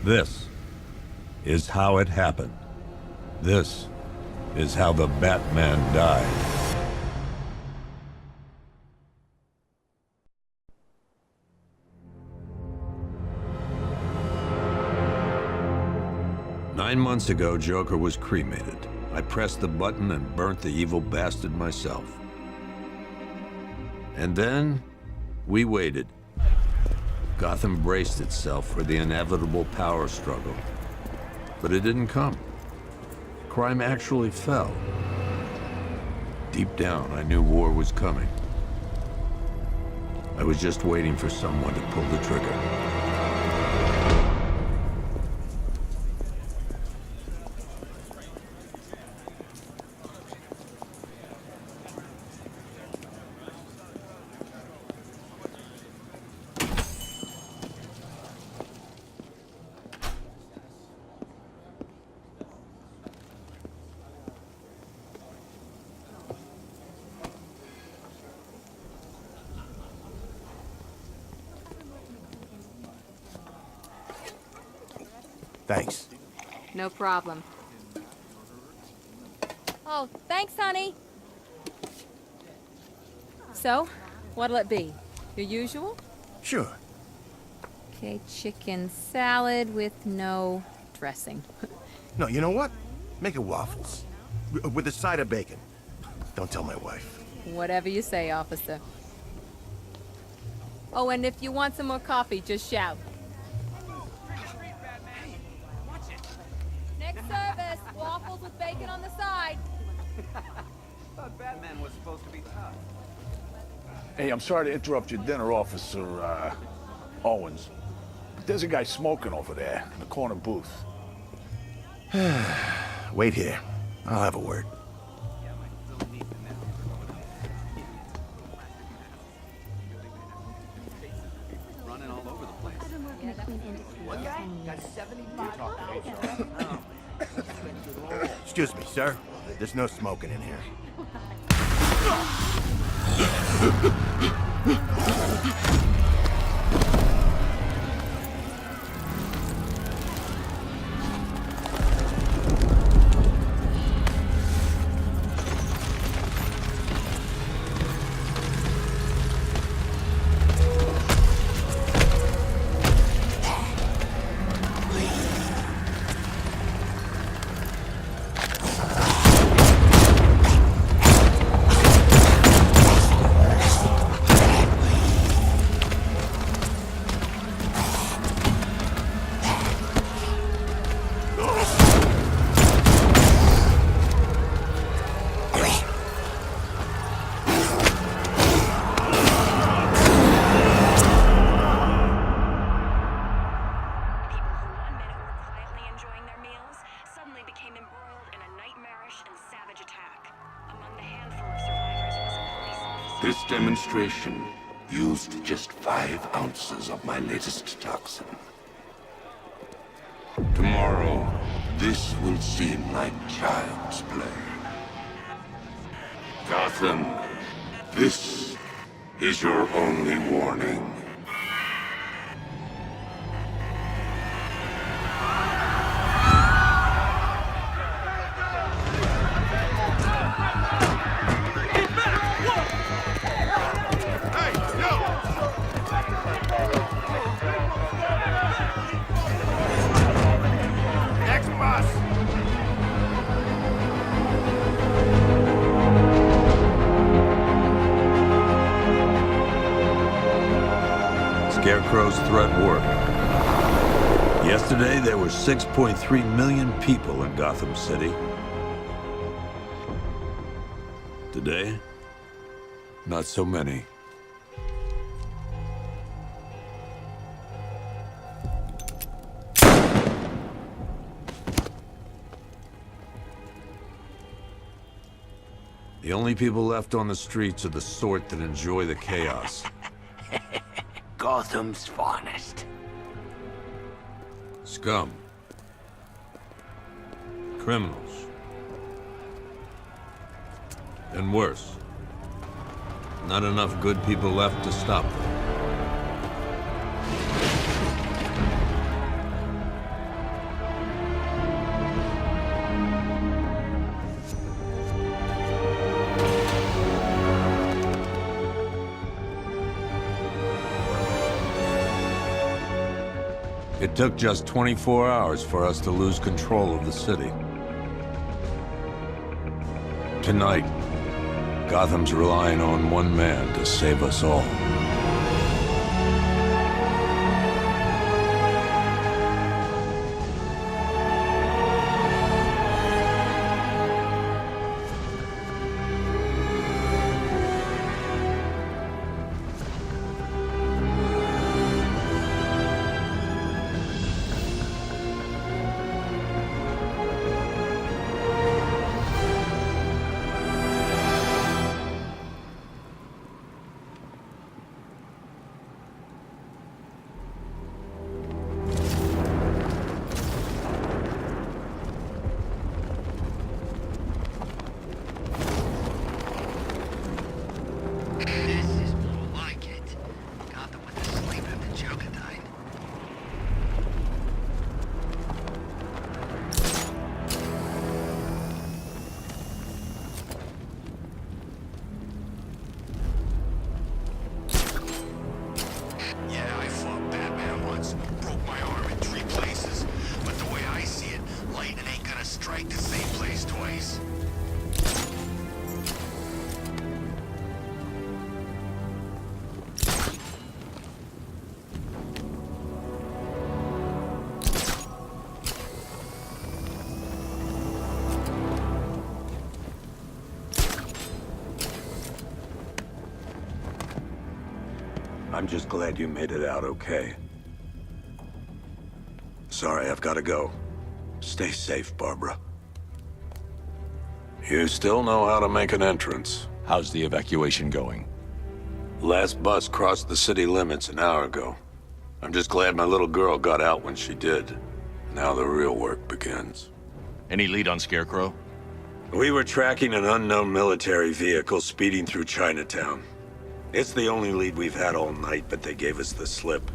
This is how it happened. This is how the Batman died. Nine months ago, Joker was cremated. I pressed the button and burnt the evil bastard myself. And then, we waited. Gotham braced itself for the inevitable power struggle. But it didn't come. Crime actually fell. Deep down, I knew war was coming. I was just waiting for someone to pull the trigger. Thanks. No problem. Oh, thanks, honey. So, what'll it be? Your usual? Sure. Okay, chicken salad with no dressing. No, you know what? Make it waffles. With a side of bacon. Don't tell my wife. Whatever you say, officer. Oh, and if you want some more coffee, just shout. Next service, waffles with bacon on the side. Thought Batman was supposed to be tough. Hey, I'm sorry to interrupt your dinner, Officer, Owens. But there's a guy smoking over there in the corner booth. Wait here. I'll have a word. Running all over the place. One guy got 75,000. Excuse me, sir. There's no smoking in here. This demonstration used just 5 ounces of my latest toxin. Tomorrow, this will seem like child's play. Gotham, this is your only warning. Scarecrow's threat worked. Yesterday, there were 6.3 million people in Gotham City. Today, not so many. The only people left on the streets are the sort that enjoy the chaos. Gotham's finest. Scum. Criminals. And worse. Not enough good people left to stop them. It took just 24 hours for us to lose control of the city. Tonight, Gotham's relying on one man to save us all. I'm just glad you made it out okay. Sorry, I've got to go. Stay safe, Barbara. You still know how to make an entrance. How's the evacuation going? Last bus crossed the city limits an hour ago. I'm just glad my little girl got out when she did. Now the real work begins. Any lead on Scarecrow? We were tracking an unknown military vehicle speeding through Chinatown. It's the only lead we've had all night, but they gave us the slip.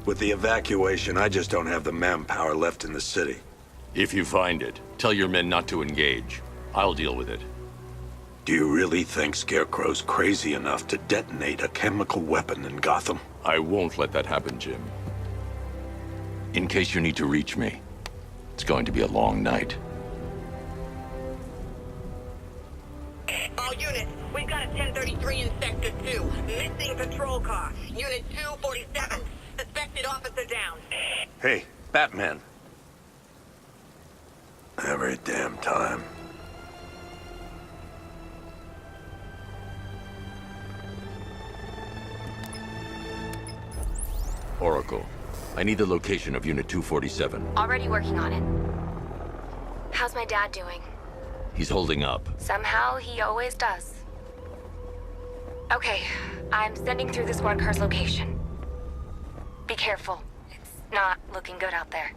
With the evacuation, I just don't have the manpower left in the city. If you find it, tell your men not to engage. I'll deal with it. Do you really think Scarecrow's crazy enough to detonate a chemical weapon in Gotham? I won't let that happen, Jim. In case you need to reach me, it's going to be a long night. All units, we've got a 1033 in Sector 2. Missing patrol car. Unit 247. Suspected officer down. Hey, Batman. Every damn time. Oracle, I need the location of Unit 247. Already working on it. How's my dad doing? He's holding up. Somehow, he always does. Okay, I'm sending through the squad car's location. Be careful. It's not looking good out there.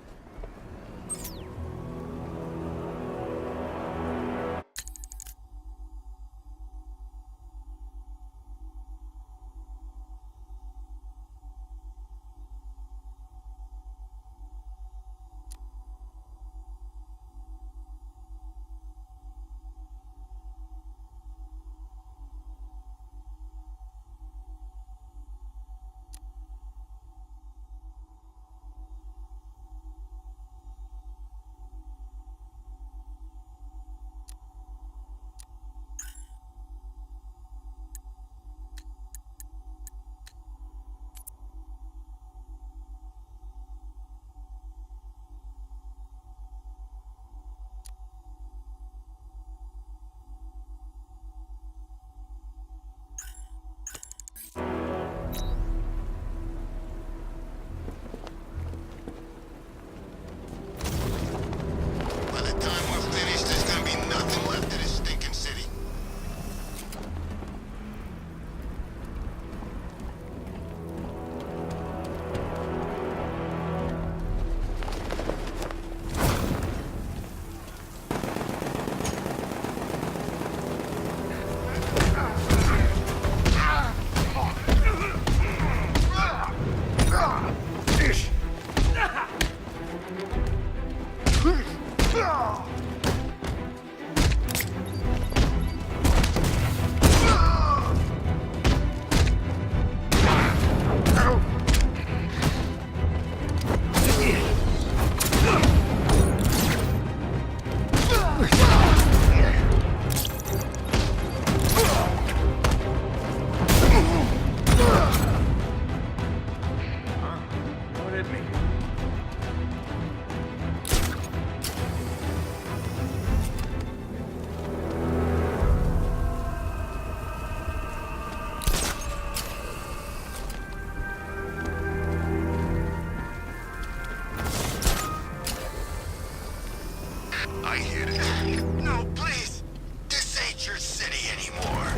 I hit it. No, please. This ain't your city anymore.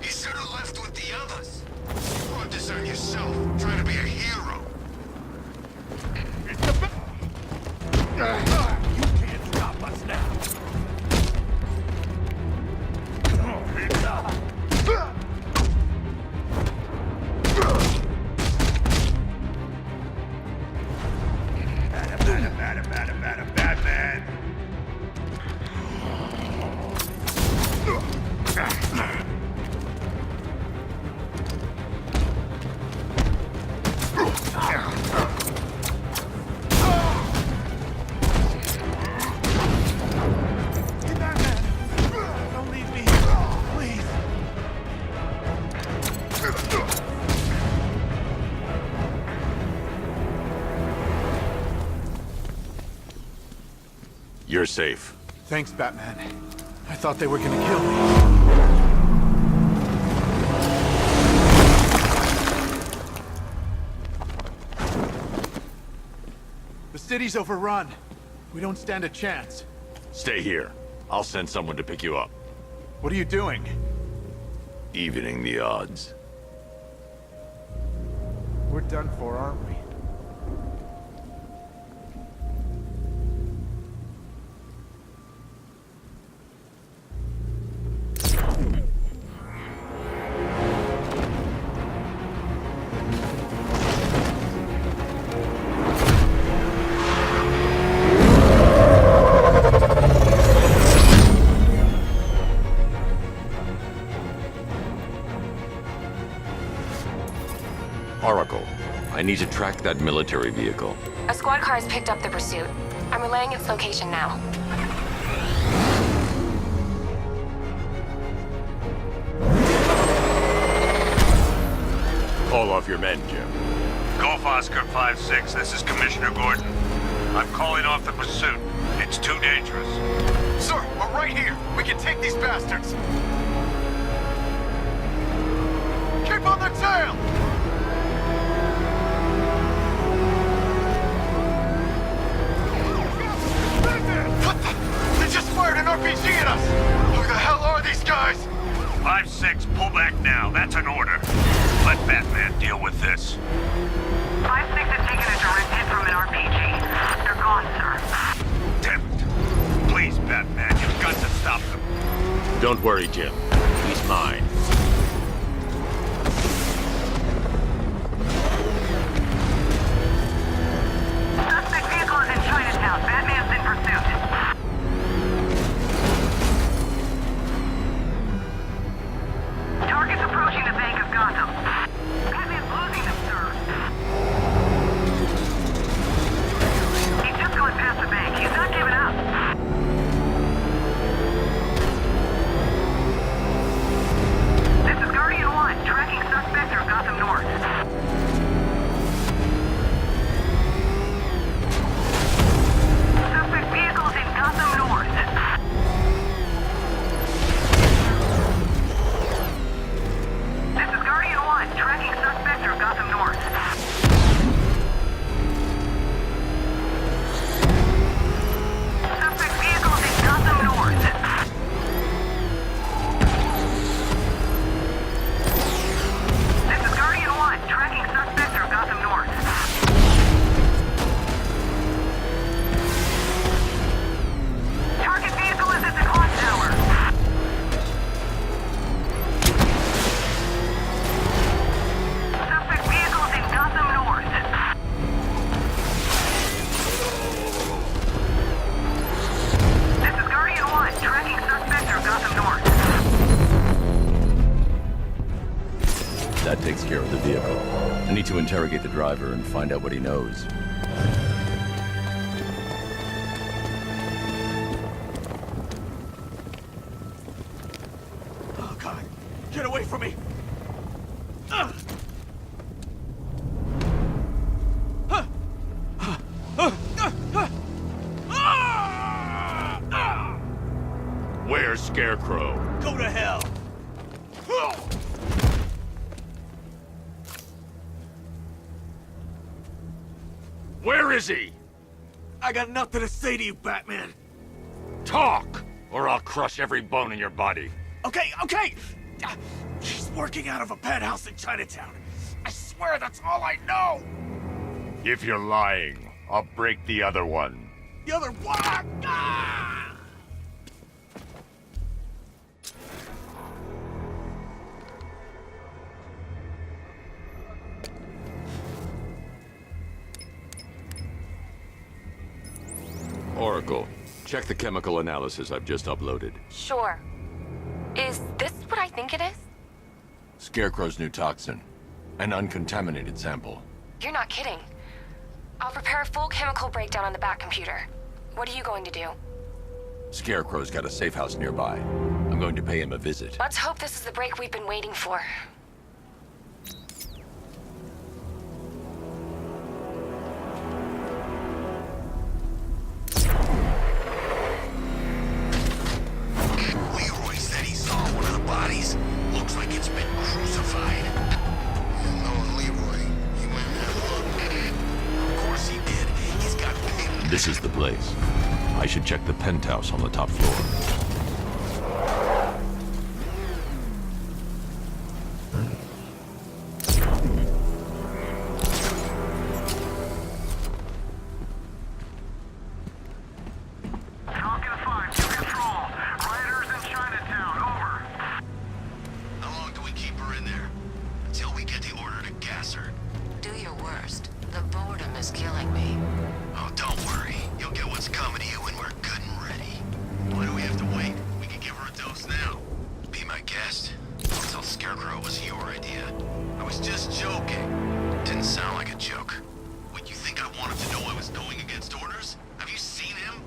You should have left with the others. You brought this on yourself, trying to be a hero. You can't stop us now. Batman! Don't leave me here, please. You're safe. Thanks, Batman. I thought they were gonna kill me. The city's overrun. We don't stand a chance. Stay here. I'll send someone to pick you up. What are you doing? Evening the odds. We're done for, aren't we? Oracle, I need to track that military vehicle. A squad car has picked up the pursuit. I'm relaying its location now. Call off your men, Jim. Golf Oscar 5-6, this is Commissioner Gordon. I'm calling off the pursuit. It's too dangerous. Sir, we're right here. We can take these bastards. Keep on their tail! What the? They just fired an RPG at us! Who the hell are these guys? 5-6, pull back now. That's an order. Let Batman deal with this. 5-6 has taken a direct hit from an RPG. They're gone, sir. Damn it. Please, Batman, you've got to stop them. Don't worry, Jim. He's mine. Suspect vehicle is in Chinatown. Batman's in pursuit. Target's approaching the Bank of Gotham. Batman's losing them, sir. He's just going past the bank. He's not giving up. This is Guardian 1, tracking suspect through Gotham North. Suspect vehicles in Gotham North. This is Guardian 1, tracking suspect through Gotham North. Suspect vehicles in Gotham North. This is Guardian 1, tracking suspect through Gotham North. Target vehicle is at the clock tower. Suspect vehicles in Gotham North. This is Guardian 1, tracking suspect through Gotham North. That takes care of the vehicle. I need to interrogate the driver and find out what he knows. Oh, God. Get away from me! Where's Scarecrow? Go to hell! Where is he? I got nothing to say to you, Batman. Talk, or I'll crush every bone in your body. Okay, okay! She's working out of a penthouse in Chinatown. I swear that's all I know! If you're lying, I'll break the other one. The other one! Ah! Oracle, check the chemical analysis I've just uploaded. Sure. Is this what I think it is? Scarecrow's new toxin. An uncontaminated sample. You're not kidding. I'll prepare a full chemical breakdown on the Bat computer. What are you going to do? Scarecrow's got a safe house nearby. I'm going to pay him a visit. Let's hope this is the break we've been waiting for. Leroy said he saw one of the bodies. Looks like it's been crucified. Knowing Leroy, he went and had a look. Of course he did. He's got pin. This is the place. I should check the penthouse on the top floor. Falcon 5 to control. Riders in Chinatown, over. How long do we keep her in there? Until we get the order to gas her. Do your worst. The boredom is killing me. Oh, don't worry. You'll get what's coming to you when we're good and ready. Why do we have to wait? We can give her a dose now. Be my guest. I'll tell Scarecrow it was your idea. I was just joking. Didn't sound like a joke. What, you think I wanted to know I was going against orders? Have you seen him?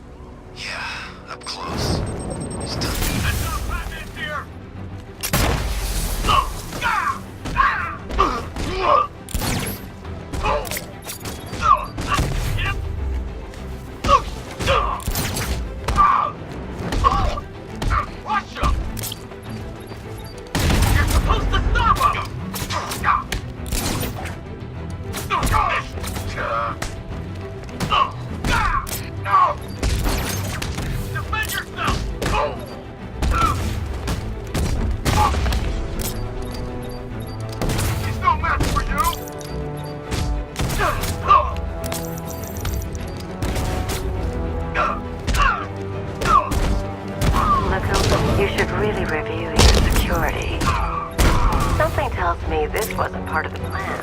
Yeah, up close. He's done. Heads up, Batman's here! Watch him! You're supposed to stop him! No! Defend yourself! He's no match for you! Look, you should really review your security. Something tells me this wasn't part of the plan.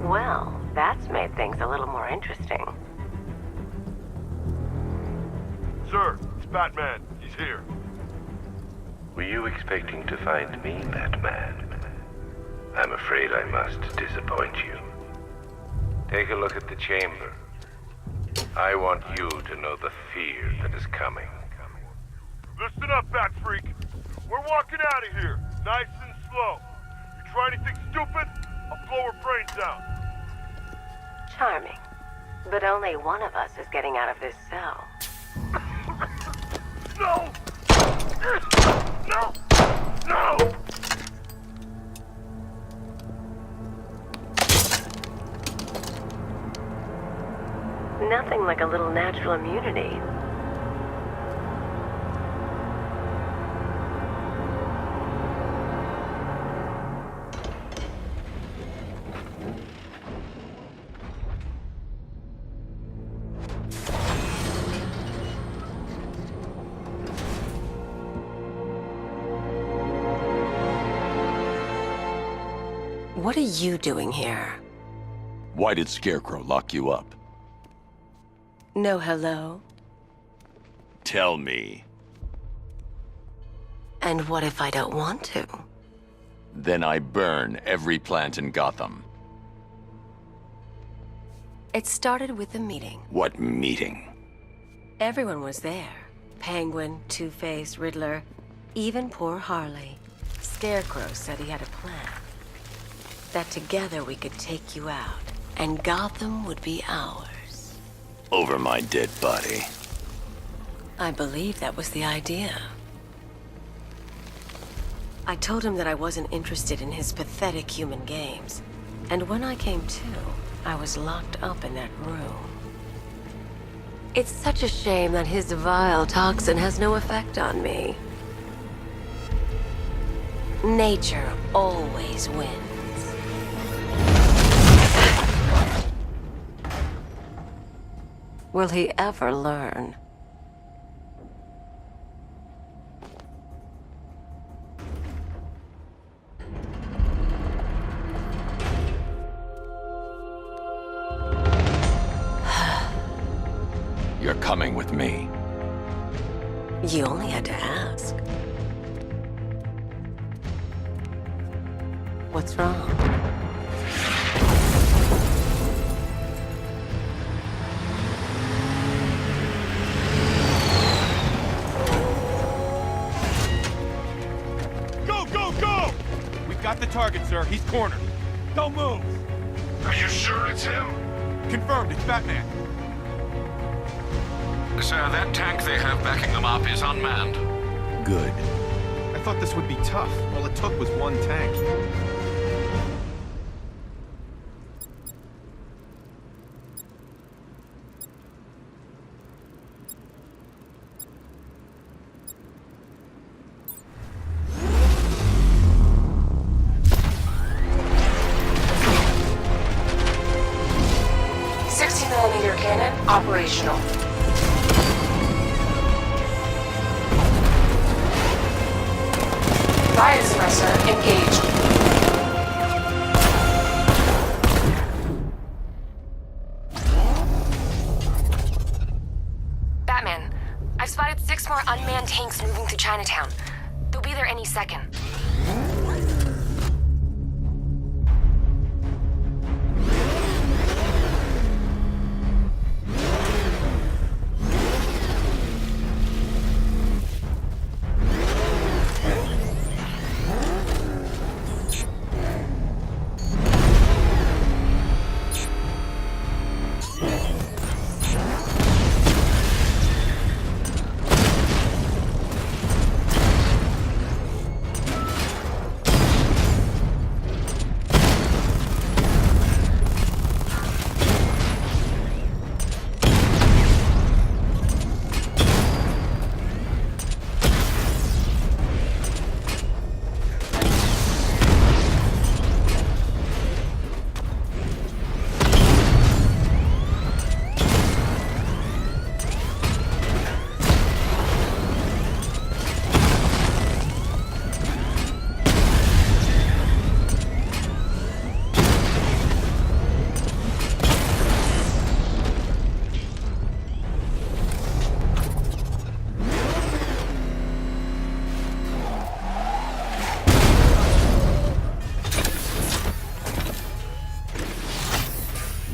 Well, that's made things a little more interesting. Sir, it's Batman. He's here. Were you expecting to find me, Batman? I'm afraid I must disappoint you. Take a look at the chamber. I want you to know the fear that is coming. Listen up, Bat Freak. We're walking out of here, nice and slow. You try anything stupid, I'll blow her brains out. Charming. But only one of us is getting out of this cell. No! No! No! Nothing like a little natural immunity. What are you doing here? Why did Scarecrow lock you up? No hello? Tell me. And what if I don't want to? Then I burn every plant in Gotham. It started with a meeting. What meeting? Everyone was there. Penguin, Two-Face, Riddler, even poor Harley. Scarecrow said he had a plan. That together we could take you out, and Gotham would be ours. over my dead body. I believe that was the idea. I told him that I wasn't interested in his pathetic human games. And when I came to, I was locked up in that room. It's such a shame that his vile toxin has no effect on me. Nature always wins. Will he ever learn? You're coming with me. You only had to ask. What's wrong? Go, go, go! We've got the target, sir. He's cornered. Don't move. Are you sure it's him? Confirmed. It's Batman. Sir, that tank they have backing them up is unmanned. Good. I thought this would be tough. All it took was one tank. .60mm cannon operational. Riot suppressor engaged. Batman, I've spotted 6 more unmanned tanks moving through Chinatown. They'll be there any second.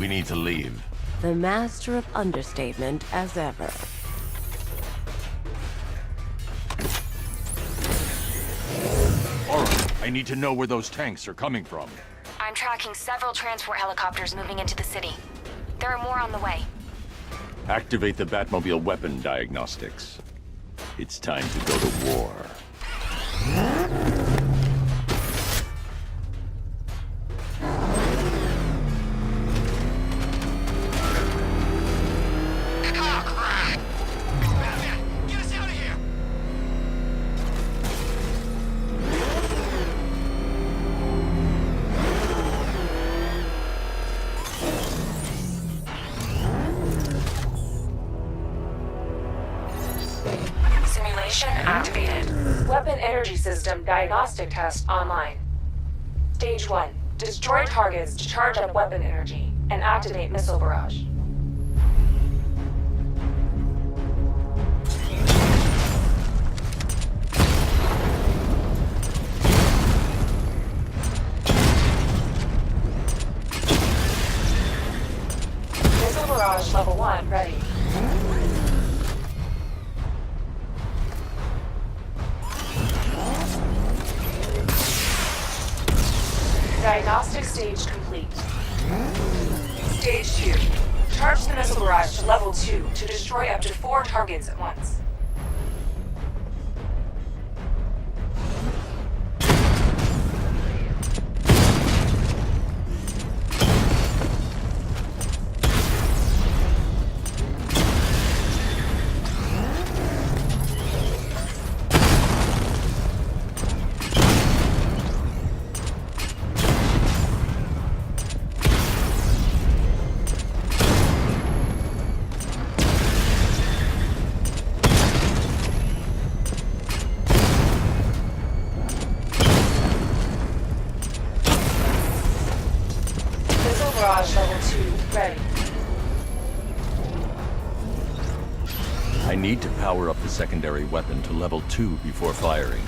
We need to leave. The master of understatement as ever. All right, I need to know where those tanks are coming from. I'm tracking several transport helicopters moving into the city. There are more on the way. Activate the Batmobile weapon diagnostics. It's time to go to war. Simulation activated. Weapon energy system diagnostic test online. Stage 1. Destroy targets to charge up weapon energy and activate missile barrage. Missile barrage level 1 ready. Diagnostic stage complete. Stage 2. Charge the missile barrage to level 2 to destroy up to 4 targets at once. Barrage level 2 ready. I need to power up the secondary weapon to level 2 before firing.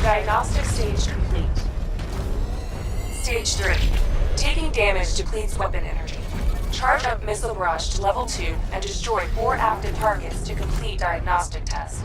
Diagnostic stage complete. Stage 3. Taking damage depletes weapon energy. Charge up missile barrage to level 2 and destroy 4 active targets to complete diagnostic test.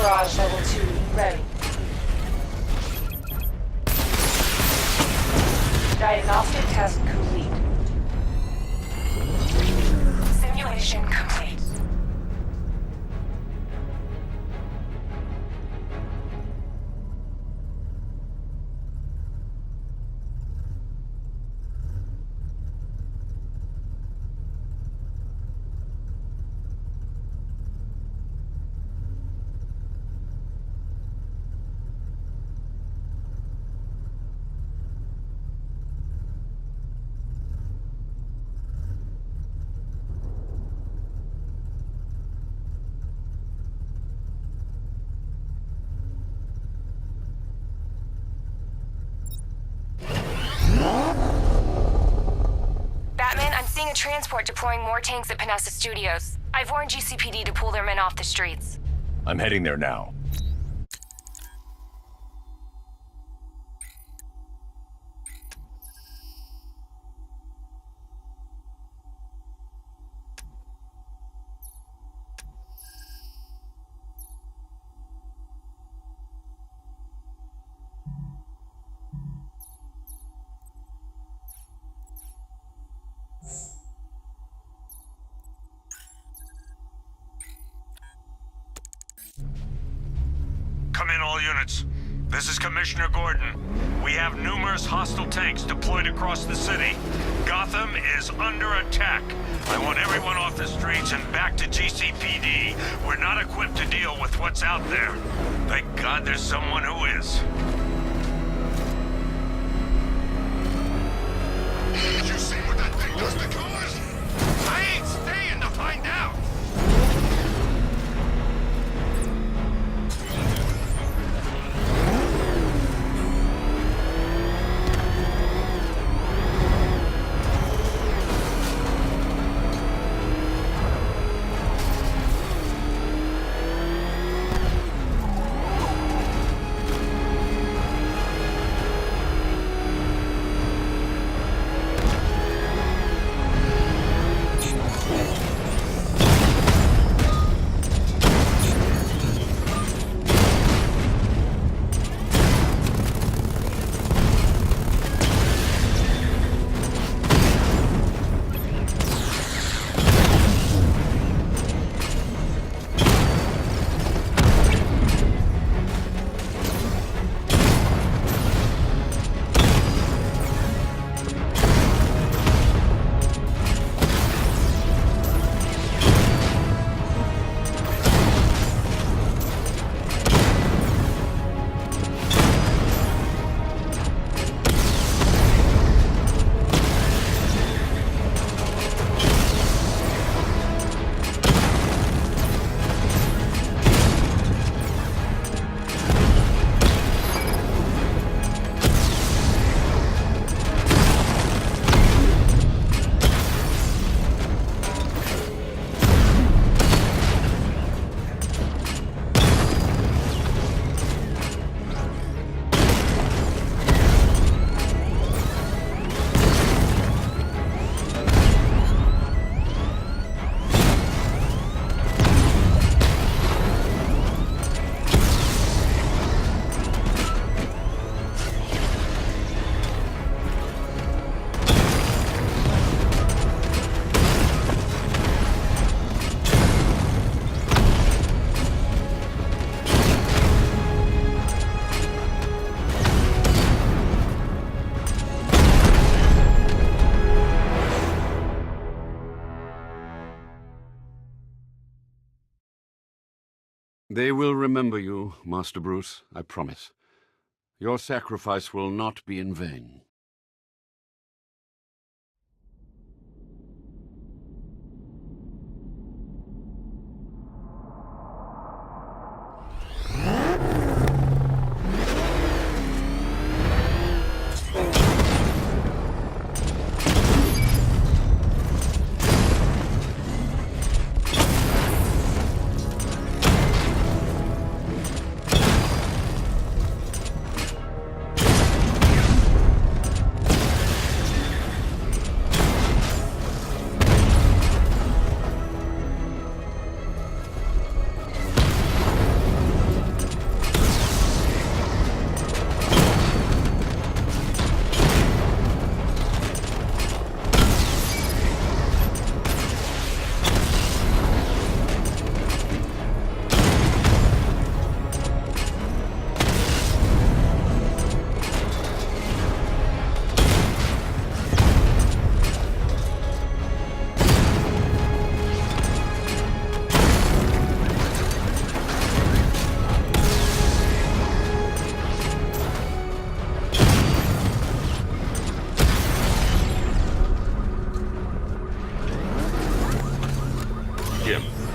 Barrage level 2 ready. Diagnostic test complete. Simulation complete. Batman, I'm seeing a transport deploying more tanks at Panessa Studios. I've warned GCPD to pull their men off the streets. I'm heading there now. Come in, all units. This is Commissioner Gordon. We have numerous hostile tanks deployed across the city. Gotham is under attack. I want everyone off the streets and back to GCPD. We're not equipped to deal with what's out there. Thank God there's someone who is. Did you see what that thing does to cars? I ain't staying to find out! They will remember you, Master Bruce, I promise. Your sacrifice will not be in vain.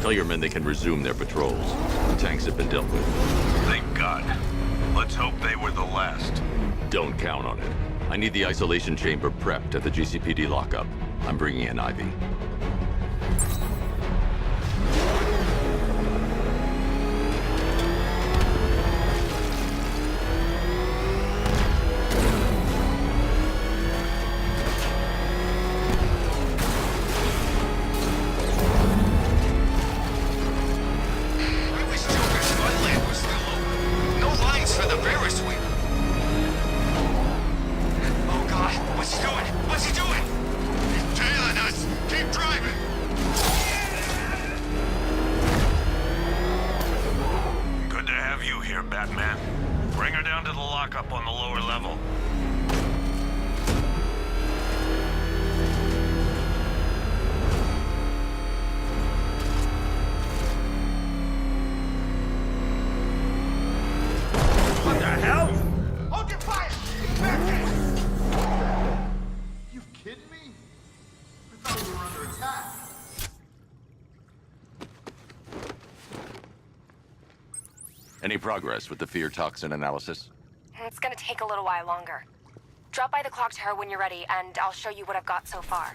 Tell your men they can resume their patrols. The tanks have been dealt with. Thank God. Let's hope they were the last. Don't count on it. I need the isolation chamber prepped at the GCPD lockup. I'm bringing in Ivy. Batman. Bring her down to the lockup on the lower level. What the hell? Hold your fire! Backhand! You kidding me? I thought we were under attack. Any progress with the fear toxin analysis? It's gonna take a little while longer. Drop by the clock tower when you're ready, and I'll show you what I've got so far.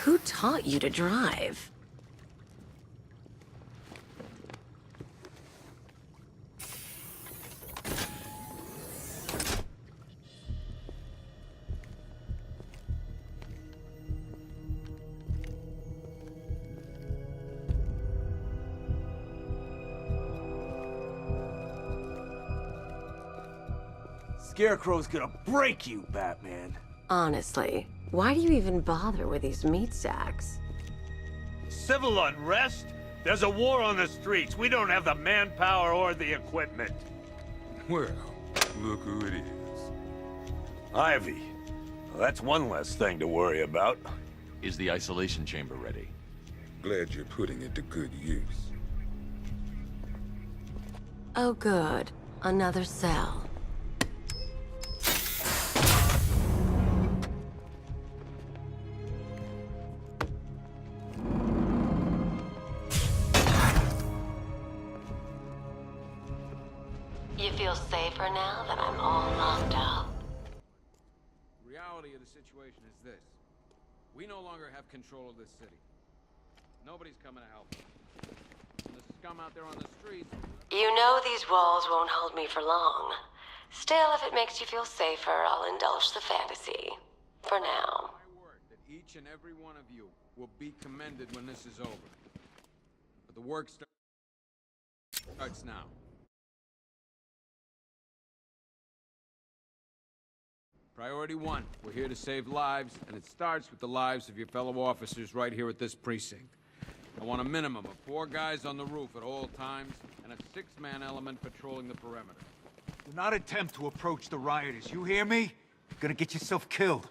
Who taught you to drive? Scarecrow's gonna break you, Batman. Honestly, why do you even bother with these meat sacks? Civil unrest? There's a war on the streets. We don't have the manpower or the equipment. Well, look who it is. Ivy. Well, that's one less thing to worry about. Is the isolation chamber ready? Glad you're putting it to good use. Oh good, another cell. You feel safer now that I'm all locked up? The reality of the situation is this. We no longer have control of this city. Nobody's coming to help us. And the scum out there on the streets... You know these walls won't hold me for long. Still, if it makes you feel safer, I'll indulge the fantasy. For now. My word that each and every one of you will be commended when this is over. But the work starts now. Priority 1, we're here to save lives, and it starts with the lives of your fellow officers right here at this precinct. I want a minimum of 4 guys on the roof at all times, and a 6-man element patrolling the perimeter. Do not attempt to approach the rioters, you hear me? You're gonna get yourself killed.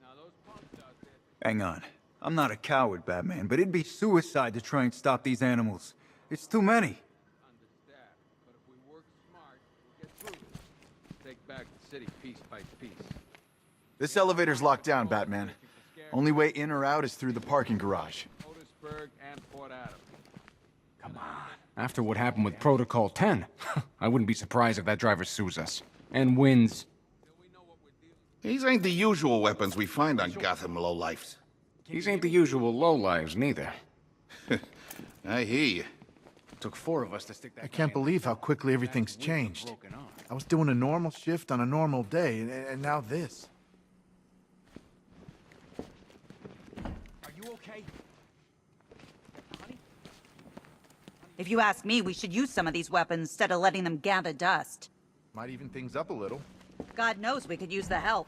Now those punks out there... Hang on. I'm not a coward, Batman, but it'd be suicide to try and stop these animals. It's too many. Take back the city piece by piece. This elevator's locked down, Batman. Only way in or out is through the parking garage. Otisburg and Port Adams. Come on. After what happened with Protocol 10, I wouldn't be surprised if that driver sues us. And wins. These ain't the usual weapons we find on Gotham lowlifes. These ain't the usual lowlives, neither. I hear you. Took 4 of us to stick that. I can't believe how quickly everything's changed. I was doing a normal shift on a normal day, and now this. Are you okay? If you ask me, we should use some of these weapons instead of letting them gather dust. Might even things up a little. God knows we could use the help.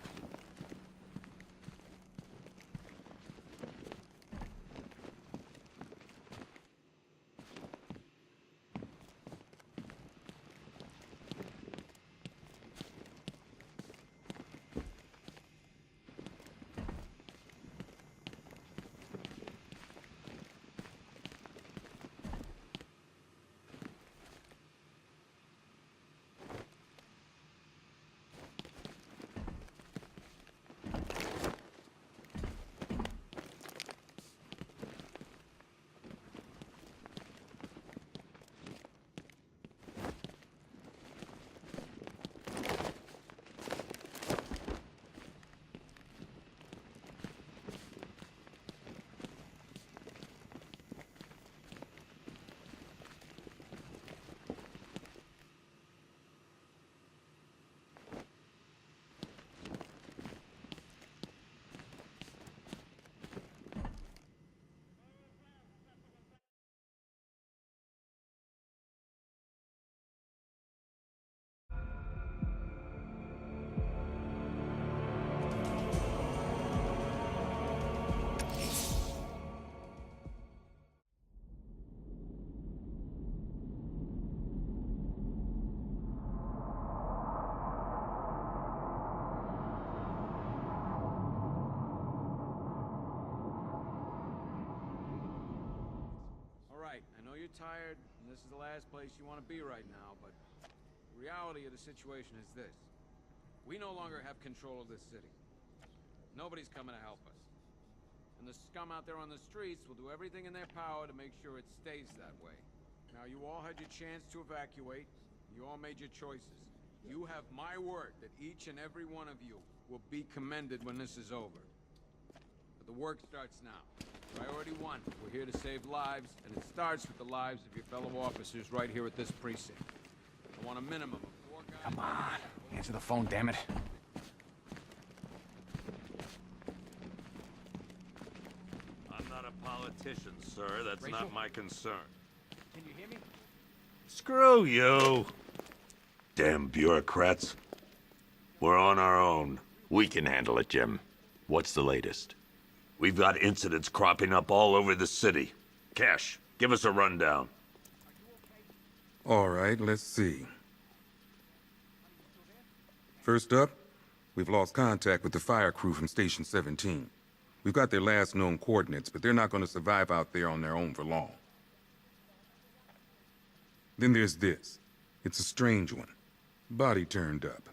Tired, and this is the last place you want to be right now, but the reality of the situation is this. We no longer have control of this city. Nobody's coming to help us. And the scum out there on the streets will do everything in their power to make sure it stays that way. Now, you all had your chance to evacuate. You all made your choices. You have my word that each and every one of you will be commended when this is over. But the work starts now. Priority 1, we're here to save lives, and it starts with the lives of your fellow officers right here at this precinct. I want a minimum of 4 guys... Come on. Answer the phone, damn it. I'm not a politician, sir. That's Rachel? not my concern. Can you hear me? Screw you! Damn bureaucrats. We're on our own. We can handle it, Jim. What's the latest? We've got incidents cropping up all over the city. Cash, give us a rundown. All right, let's see. First up, we've lost contact with the fire crew from Station 17. We've got their last known coordinates, but they're not going to survive out there on their own for long. Then there's this. It's a strange one. Body turned up.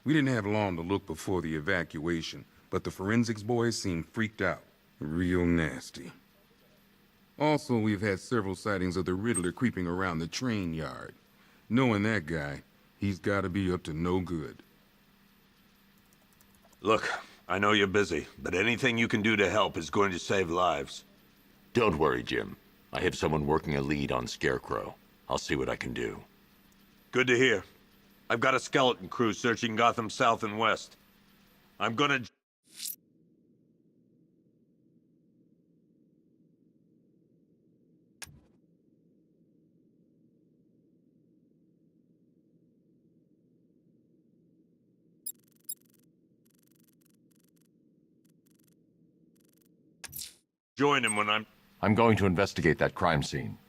We didn't have long to look before the evacuation, but the forensics boys seemed freaked out. Real nasty. Also, we've had several sightings of the Riddler creeping around the train yard. Knowing that guy, he's gotta be up to no good. Look, I know you're busy, but anything you can do to help is going to save lives. Don't worry, Jim. I have someone working a lead on Scarecrow. I'll see what I can do. Good to hear. I've got a skeleton crew searching Gotham south and west. I'm gonna... join him when I'm going to investigate that crime scene.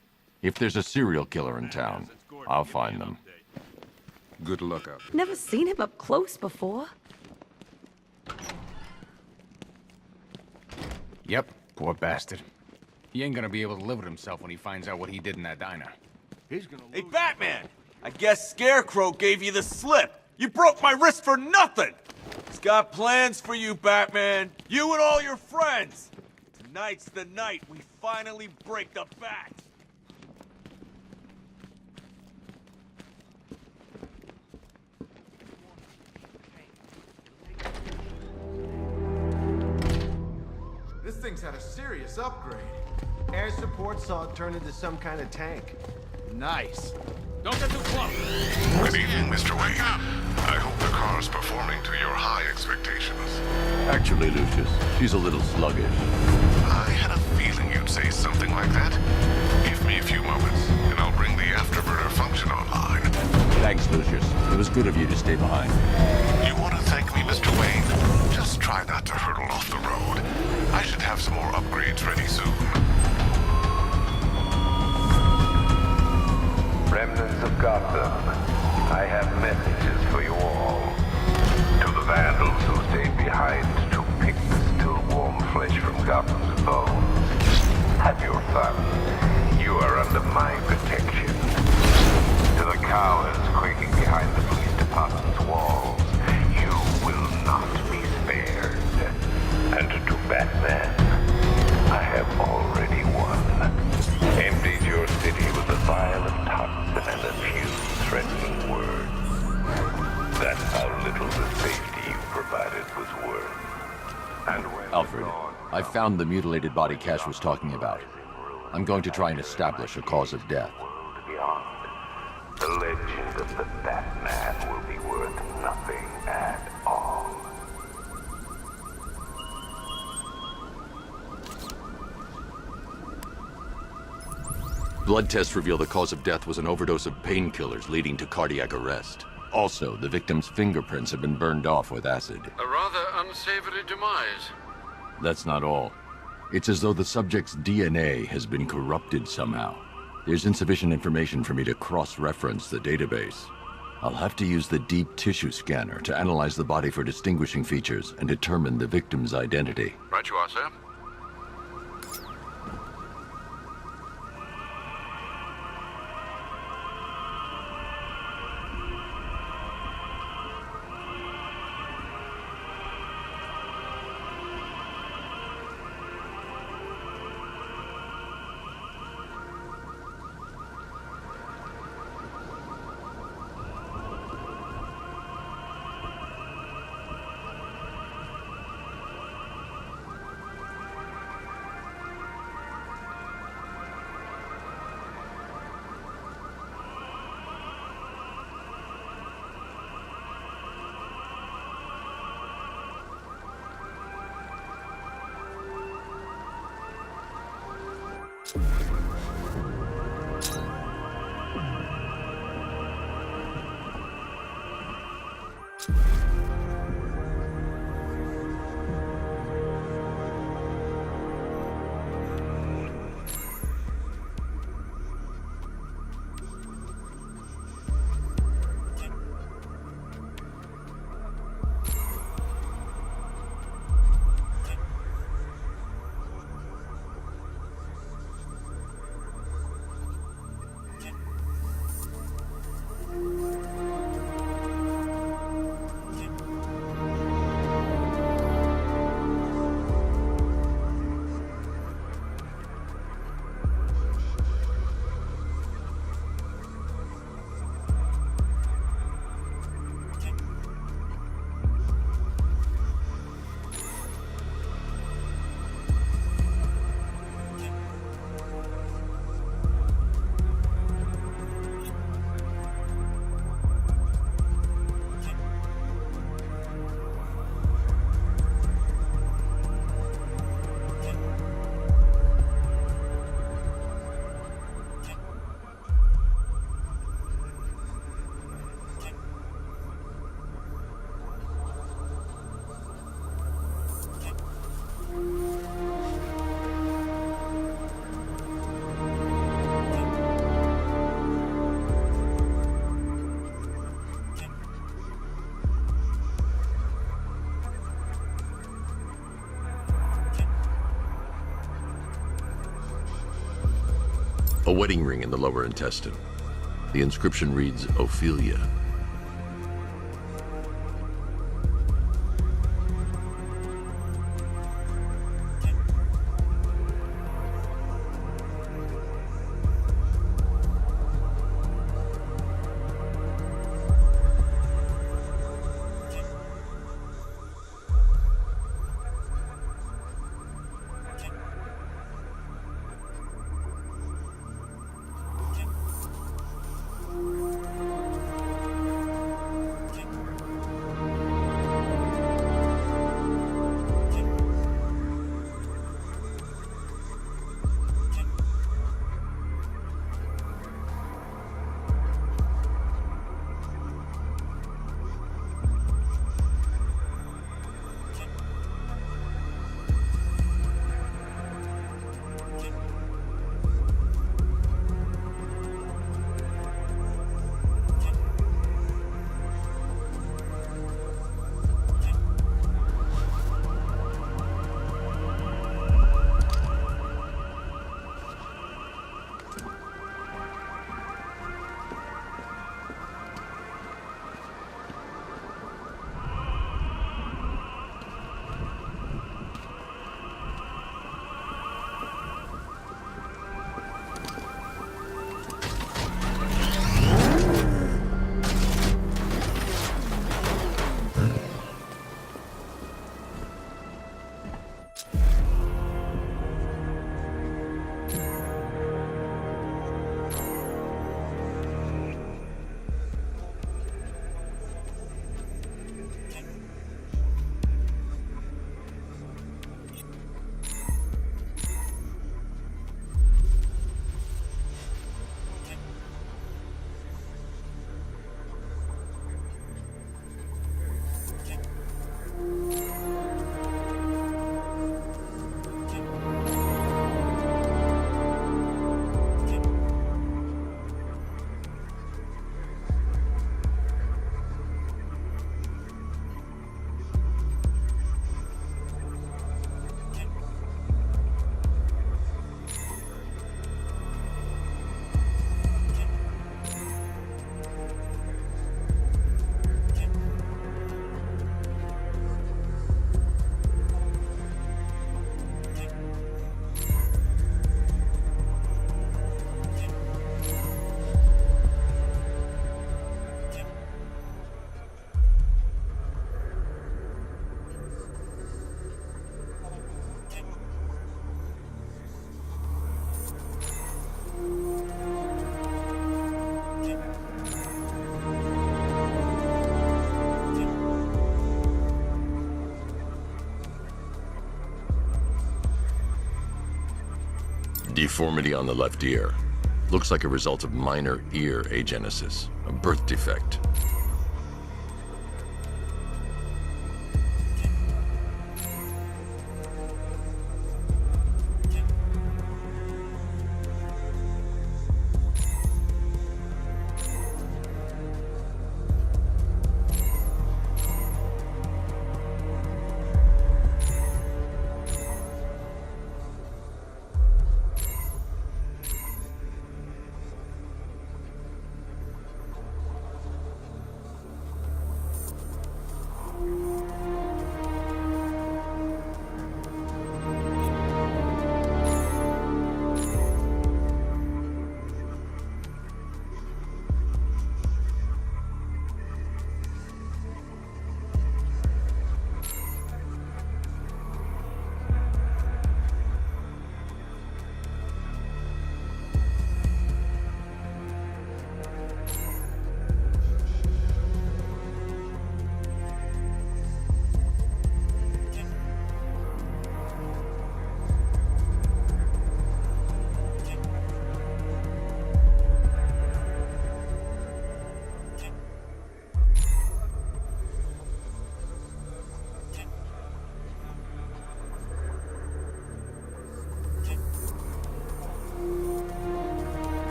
If there's a serial killer in town, I'll find them. Good luck out there. Never seen him up close before. Yep, Poor bastard. He ain't gonna be able to live with himself when he finds out what he did in that diner. Hey, Batman! I guess Scarecrow gave you the slip. You broke my wrist for nothing! He's got plans for you, Batman. You and all your friends. Tonight's the night we finally break the Bat. This thing's had a serious upgrade. Air support saw it turn into some kind of tank. Nice. Don't get too close. Good evening, Mr. Wayne. I hope the car's performing to your high expectations. Actually, Lucius, she's a little sluggish. I had a feeling you'd say something like that. Give me a few moments, and I'll bring the afterburner function online. Thanks, Lucius. It was good of you to stay behind. You want to thank me, Mr. Wayne? Just try not to hurtle off the road. I should have some more upgrades ready soon. Remnants of Gotham, I have messages for you all. To the vandals who stayed behind to pick the still warm flesh from Gotham's bones, have your fun. You are under my protection. To the cowards quaking behind the police department's walls, you will not be spared. And to Batman, I have already won. Emptied your city with a violent toxin and a few threatening words. That's how little the safety you provided was worth. And when Alfred, I found the mutilated body Cash was talking about. I'm going to try and establish a cause of death. beyond, the legend of the Batman will be worth nothing at all. Blood tests reveal the cause of death was an overdose of painkillers leading to cardiac arrest. Also, the victim's fingerprints have been burned off with acid. A rather unsavory demise. That's not all. It's as though the subject's DNA has been corrupted somehow. There's insufficient information for me to cross-reference the database. I'll have to use the deep tissue scanner to analyze the body for distinguishing features and determine the victim's identity. Right you are, sir. A wedding ring in the lower intestine. The inscription reads, Ophelia. Deformity on the left ear. Looks like a result of minor ear agenesis, a birth defect.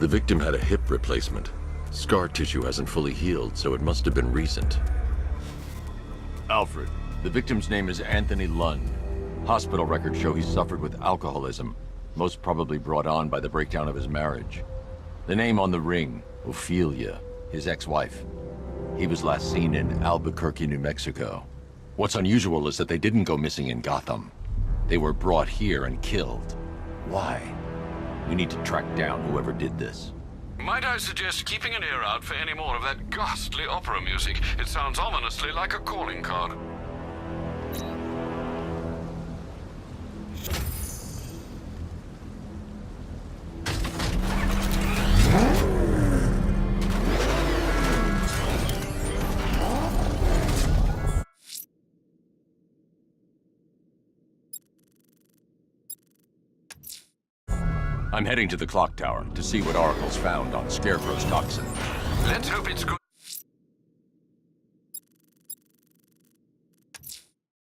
The victim had a hip replacement. Scar tissue hasn't fully healed, so it must have been recent. Alfred, the victim's name is Anthony Lund. Hospital records show he suffered with alcoholism, most probably brought on by the breakdown of his marriage. The name on the ring, Ophelia, his ex-wife. He was last seen in Albuquerque, New Mexico. What's unusual is that they didn't go missing in Gotham. They were brought here and killed. Why? We need to track down whoever did this. Might I suggest keeping an ear out for any more of that ghastly opera music? It sounds ominously like a calling card. I'm heading to the clock tower to see what Oracle's found on Scarecrow's toxin. Let's hope it's good.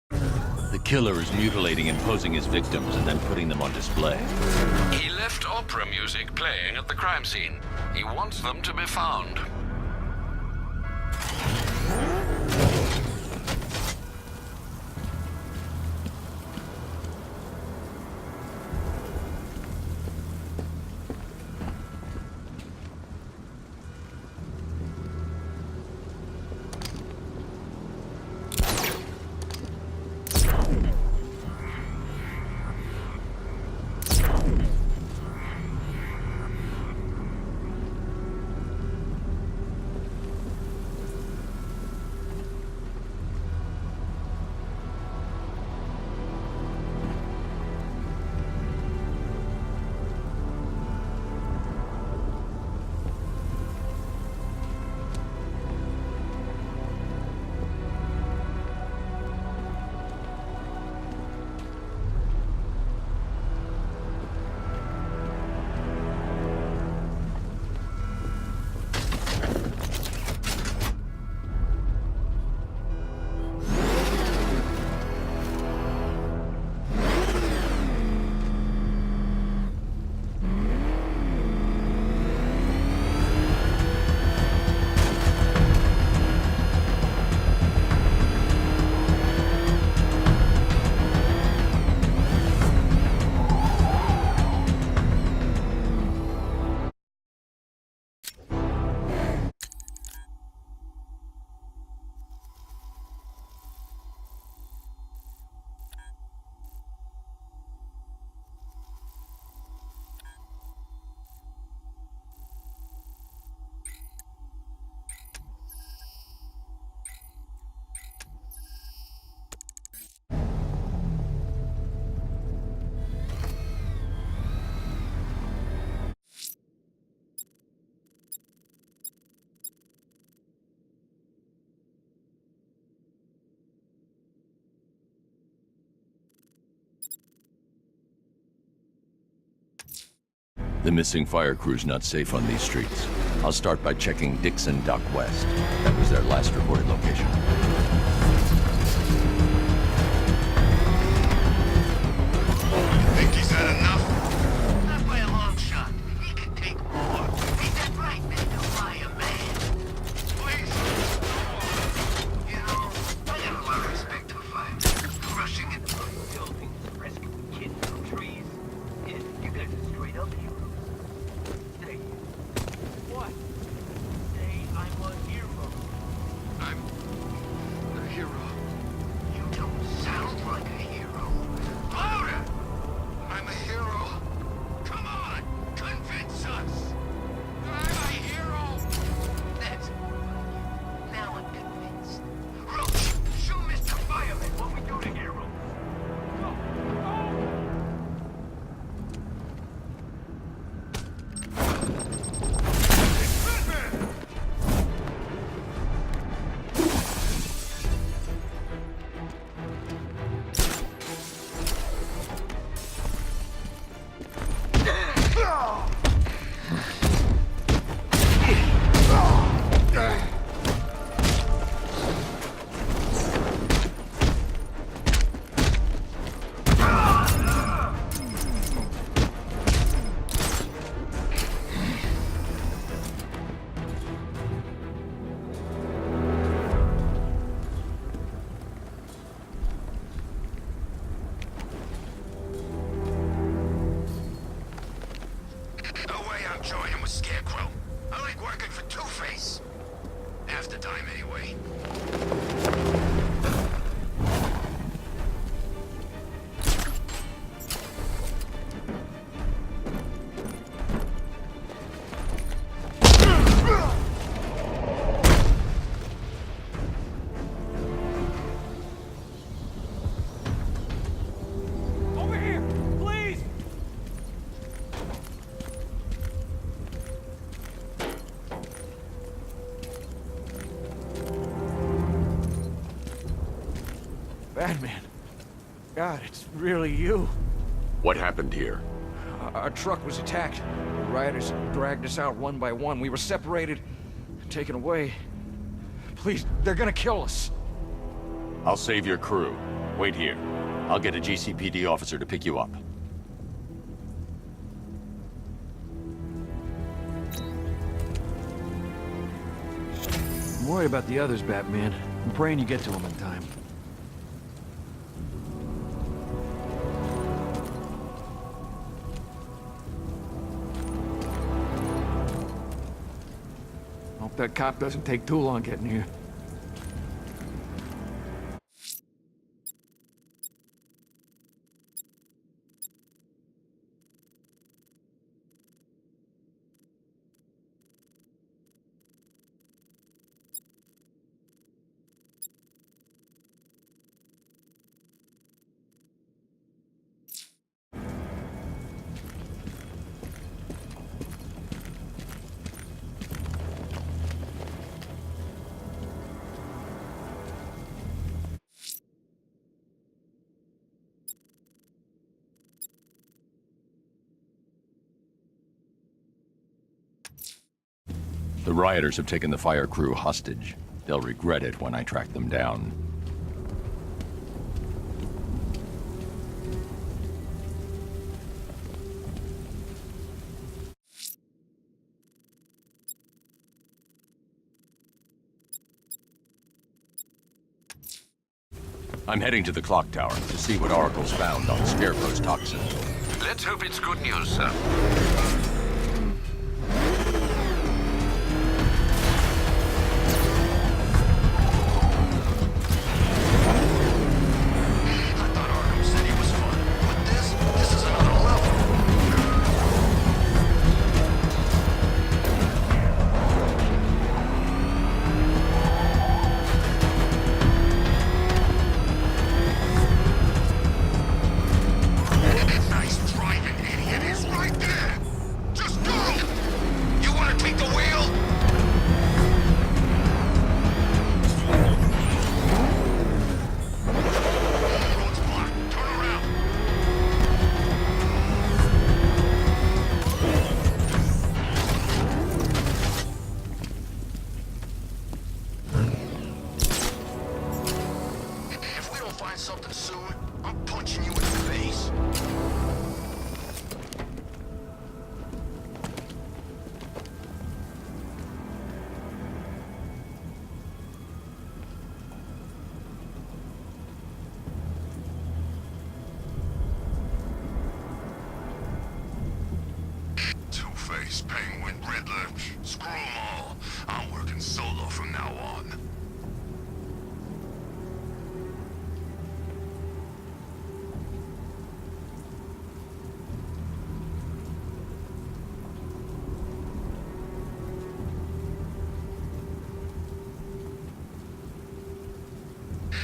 The killer is mutilating and posing as victims and then putting them on display. He left opera music playing at the crime scene. He wants them to be found. The missing fire crew's not safe on these streets. I'll start by checking Dixon Dock West. That was their last reported location. Think he's had enough? Not by a long shot. He can take more. Ain't that right, Mr. Fireman? Please. You know, I have a lot of respect for fire. Crushing it from buildings, rescuing kids from trees. Yeah, you guys are straight up heroes. Hey. What? Hey, I'm a hero. Batman. God, it's really you. What happened here? Our truck was attacked. The rioters dragged us out one by one. We were separated, taken away. Please, they're gonna kill us. I'll save your crew. Wait here. I'll get a GCPD officer to pick you up. I'm worried about the others, Batman. I'm praying you get to them in time. Hope that cop doesn't take too long getting here. The rioters have taken the fire crew hostage. They'll regret it when I track them down. I'm heading to the clock tower to see what Oracle's found on Scarecrow's toxin. Let's hope it's good news, sir. Nice driving, idiot. It's right there. Just go. You want to take the wheel? Road's blocked. Turn around. If we don't find something soon, I'm punching you in the face. Two-Face, Penguin, Riddler, screw 'em all. I'm working solo from now on.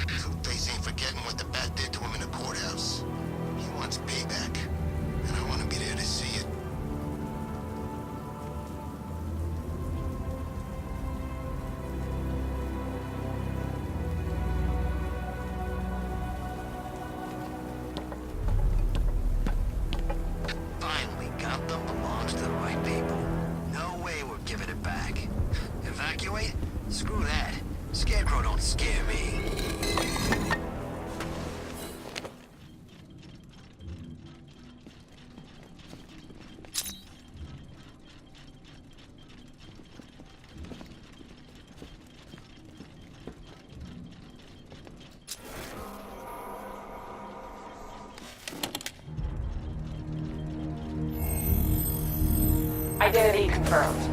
Two-Face ain't forgetting what the Bat did to him in the courthouse. He wants payback, and I want to be there to see it. Finally, Gotham belongs to the right people. No way we're giving it back. Evacuate? Screw that. Scarecrow don't scare me. Identity confirmed.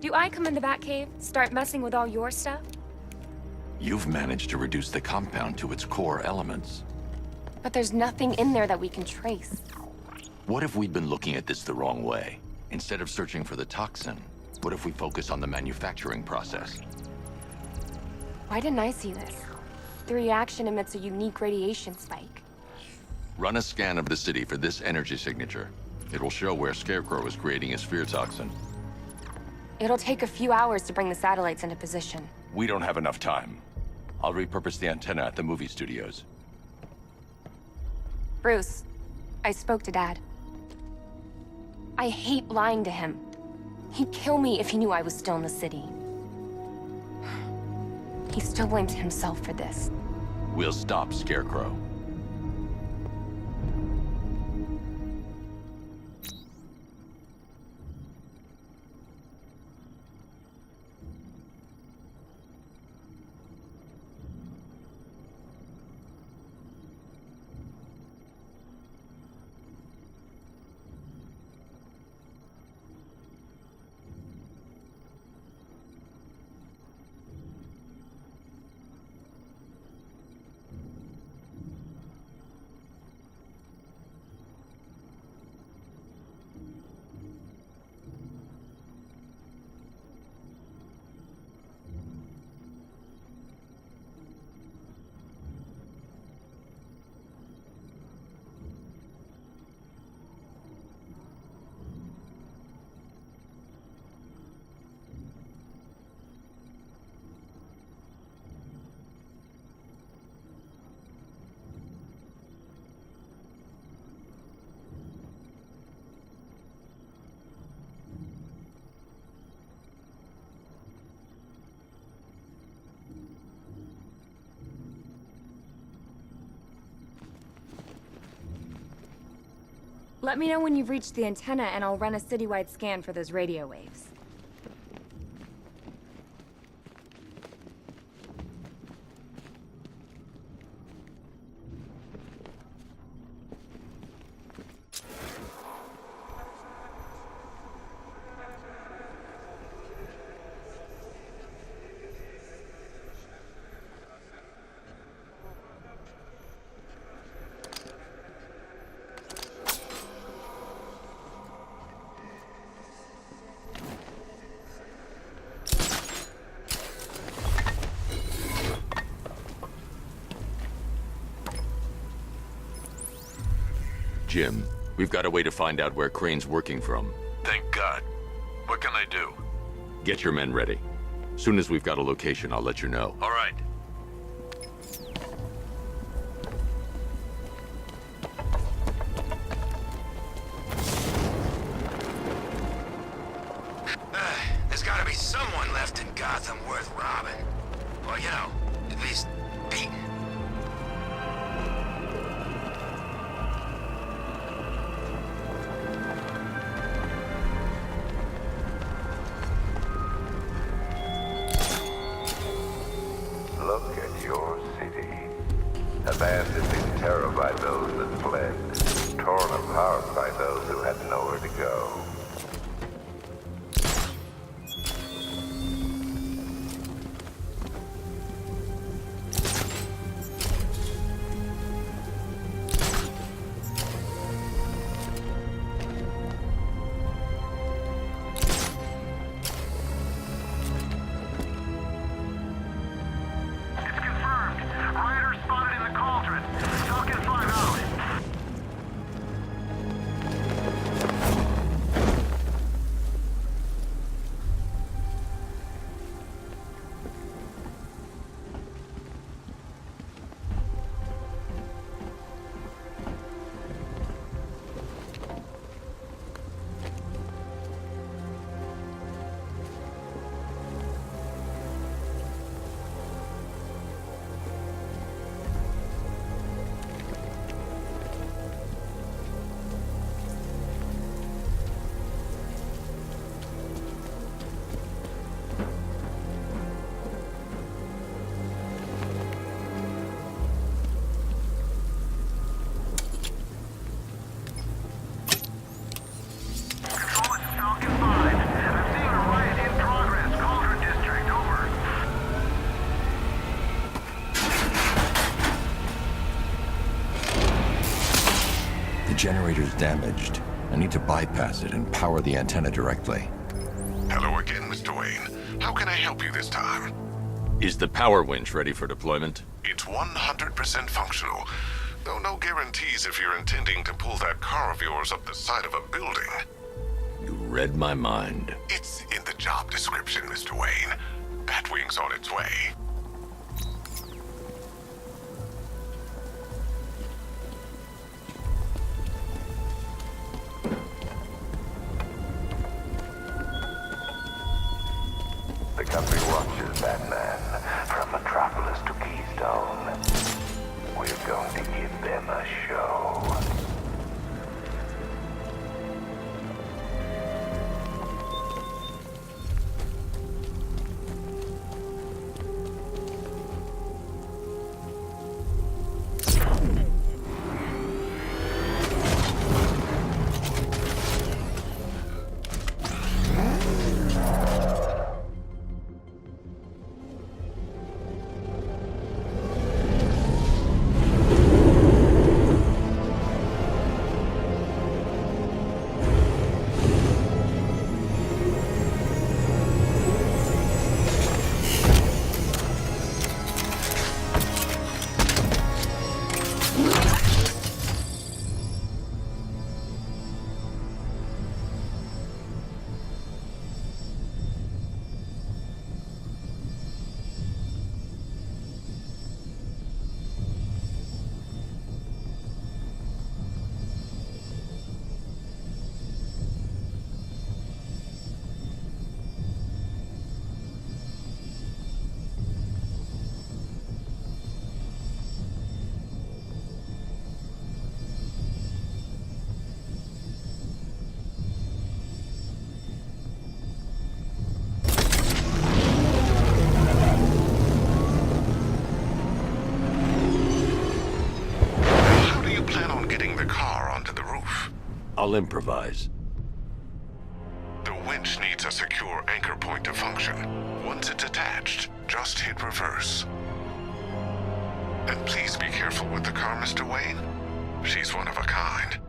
Do I come in the Batcave, start messing with all your stuff? You've managed to reduce the compound to its core elements. But there's nothing in there that we can trace. What if we'd been looking at this the wrong way? Instead of searching for the toxin, what if we focus on the manufacturing process? Why didn't I see this? The reaction emits a unique radiation spike. Run a scan of the city for this energy signature. It will show where Scarecrow is creating his fear toxin. It'll take a few hours to bring the satellites into position. We don't have enough time. I'll repurpose the antenna at the movie studios. Bruce, I spoke to Dad. I hate lying to him. He'd kill me if he knew I was still in the city. He still blames himself for this. We'll stop Scarecrow. Let me know when you've reached the antenna and I'll run a citywide scan for those radio waves. Jim, we've got a way to find out where Crane's working from. Thank God. What can I do? Get your men ready. Soon as we've got a location, I'll let you know. All right. There's gotta be someone left in Gotham worth robbing. Or, you know, at least beating. Look at your city. Abandoned in terror by those that fled. Torn apart by those who had nowhere to go. The generator's damaged. I need to bypass it and power the antenna directly. Hello again, Mr. Wayne. How can I help you this time? Is the power winch ready for deployment? It's 100% functional, though no guarantees if you're intending to pull that car of yours up the side of a building. You read my mind. It's in the job description, Mr. Wayne. Batwing's on its way. The country watches, Batman. From Metropolis to Keystone. We're going to give them a show. I'll improvise. The winch needs a secure anchor point to function. Once it's attached, just hit reverse. And please be careful with the car, Mr. Wayne. She's one of a kind.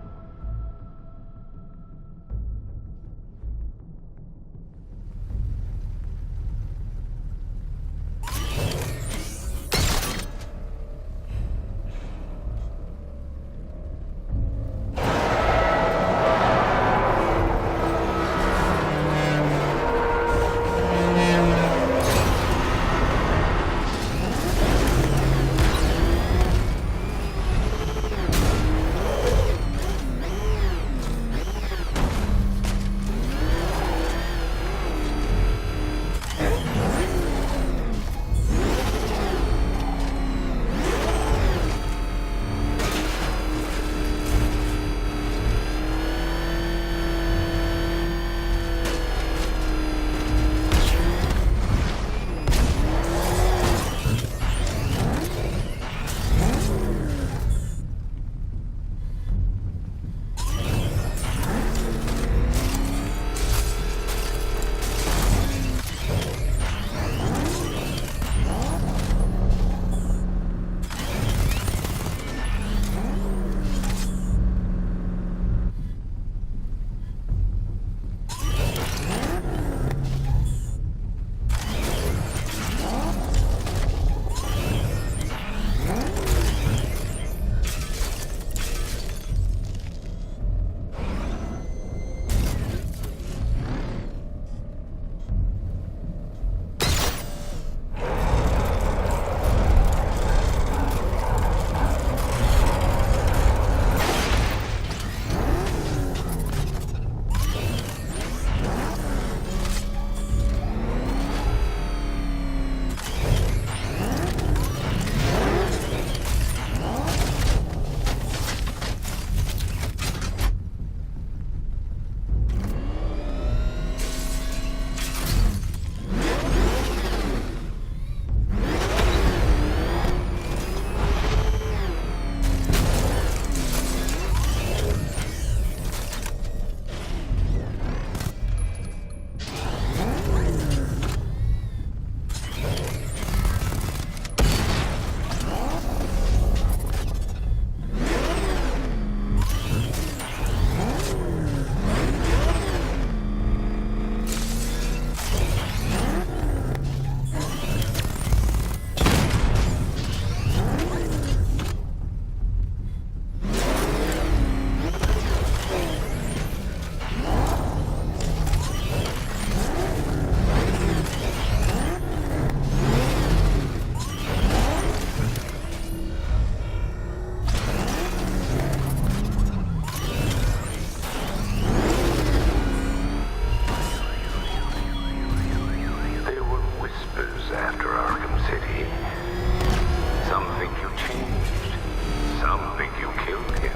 Some think you killed him.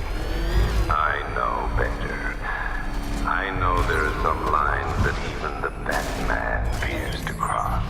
I know better. I know there are some lines that even the Batman fears to cross.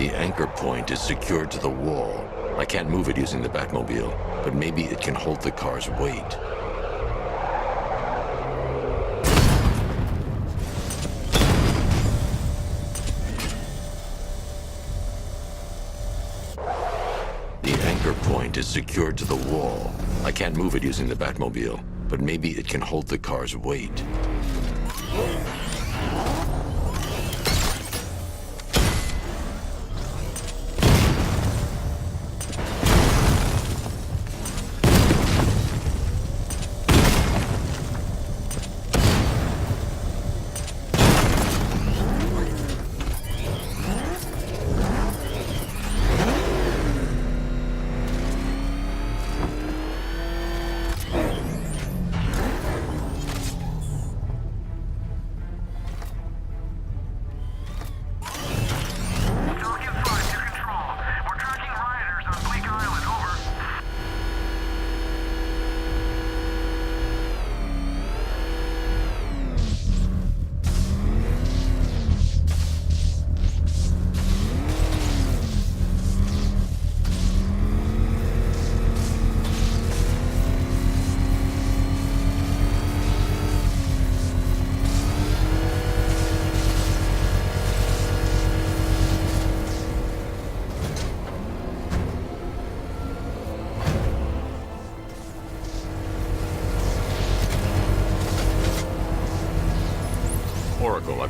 The anchor point is secured to the wall. I can't move it using the Batmobile, but maybe it can hold the car's weight. The anchor point is secured to the wall. I can't move it using the Batmobile, but maybe it can hold the car's weight.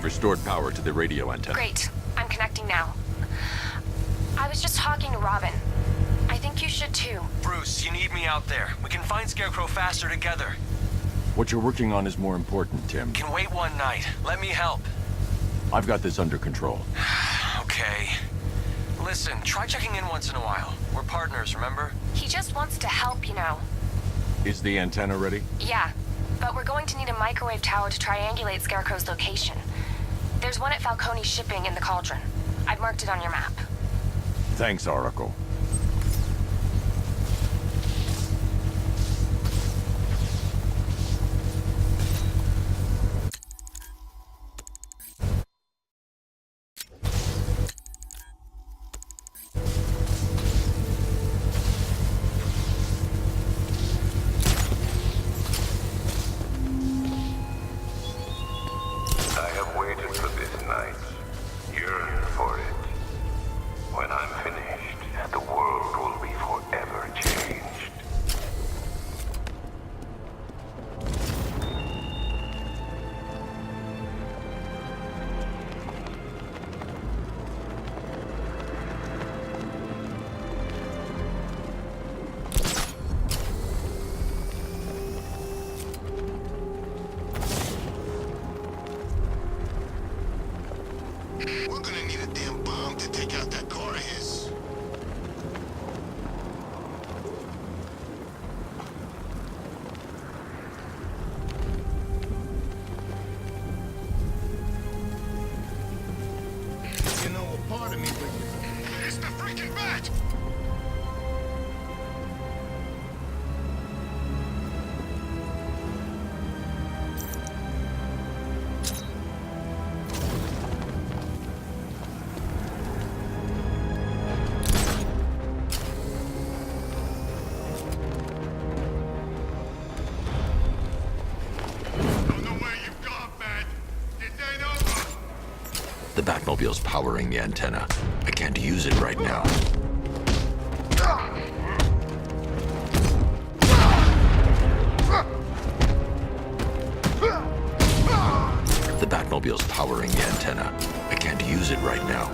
I've restored power to the radio antenna. Great. I'm connecting now. I was just talking to Robin. I think you should too. Bruce, you need me out there. We can find Scarecrow faster together. What you're working on is more important, Tim. Can wait one night. Let me help. I've got this under control. Okay. Listen, try checking in once in a while. We're partners, remember? He just wants to help, you know. Is the antenna ready? Yeah, but we're going to need a microwave tower to triangulate Scarecrow's location. There's one at Falcone's shipping in the Cauldron. I've marked it on your map. Thanks, Oracle. The Batmobile's powering the antenna. I can't use it right now. The Batmobile's powering the antenna. I can't use it right now.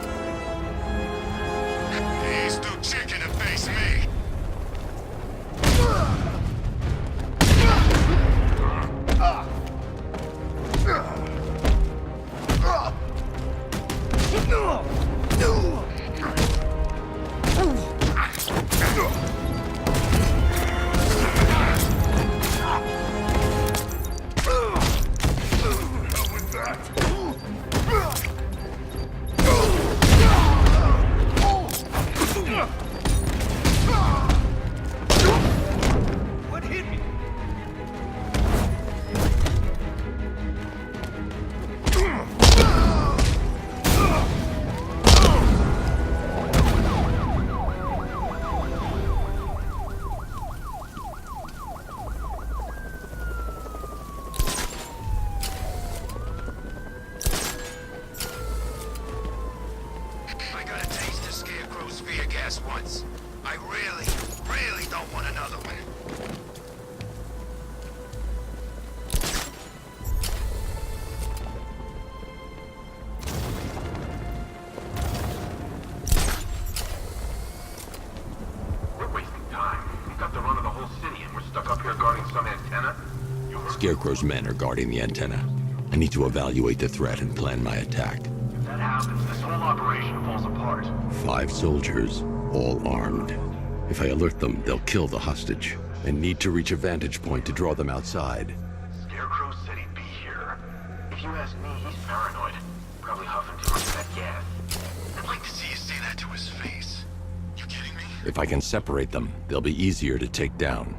He's too chicken to face me. What hit me? I got a taste of Scarecrow's fear gas once. I really, really don't want another one. We're wasting time. We've got the run of the whole city and we're stuck up here guarding some antenna. Scarecrow's men are guarding the antenna. I need to evaluate the threat and plan my attack. If that happens, this whole operation falls apart. 5 soldiers, all armed. If I alert them, they'll kill the hostage. I need to reach a vantage point to draw them outside. Scarecrow said he'd be here. If you ask me, he's paranoid. Probably huffing too much of that gas. I'd like to see you say that to his face. You kidding me? If I can separate them, they'll be easier to take down.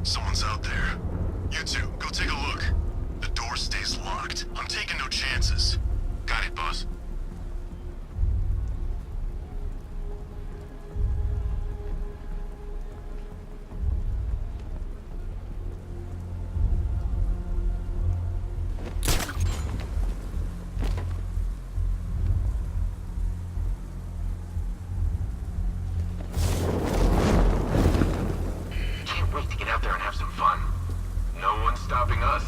Someone's out there. You two, go take a look. The door stays locked. I'm taking no chances. Got it, boss. Can't wait to get out there and have some fun. No one's stopping us.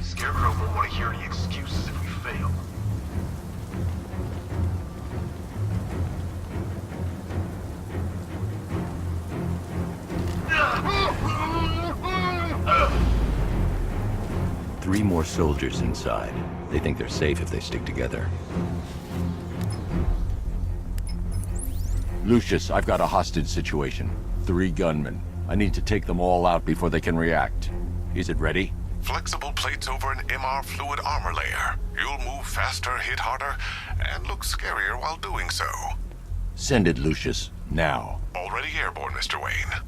Scarecrow won't want to hear any excuses if we fail. Three more soldiers inside. They think they're safe if they stick together. Lucius, I've got a hostage situation. 3 gunmen. I need to take them all out before they can react. Is it ready? Flexible plates over an MR fluid armor layer. You'll move faster, hit harder, and look scarier while doing so. Send it, Lucius. Now. Already airborne, Mr. Wayne.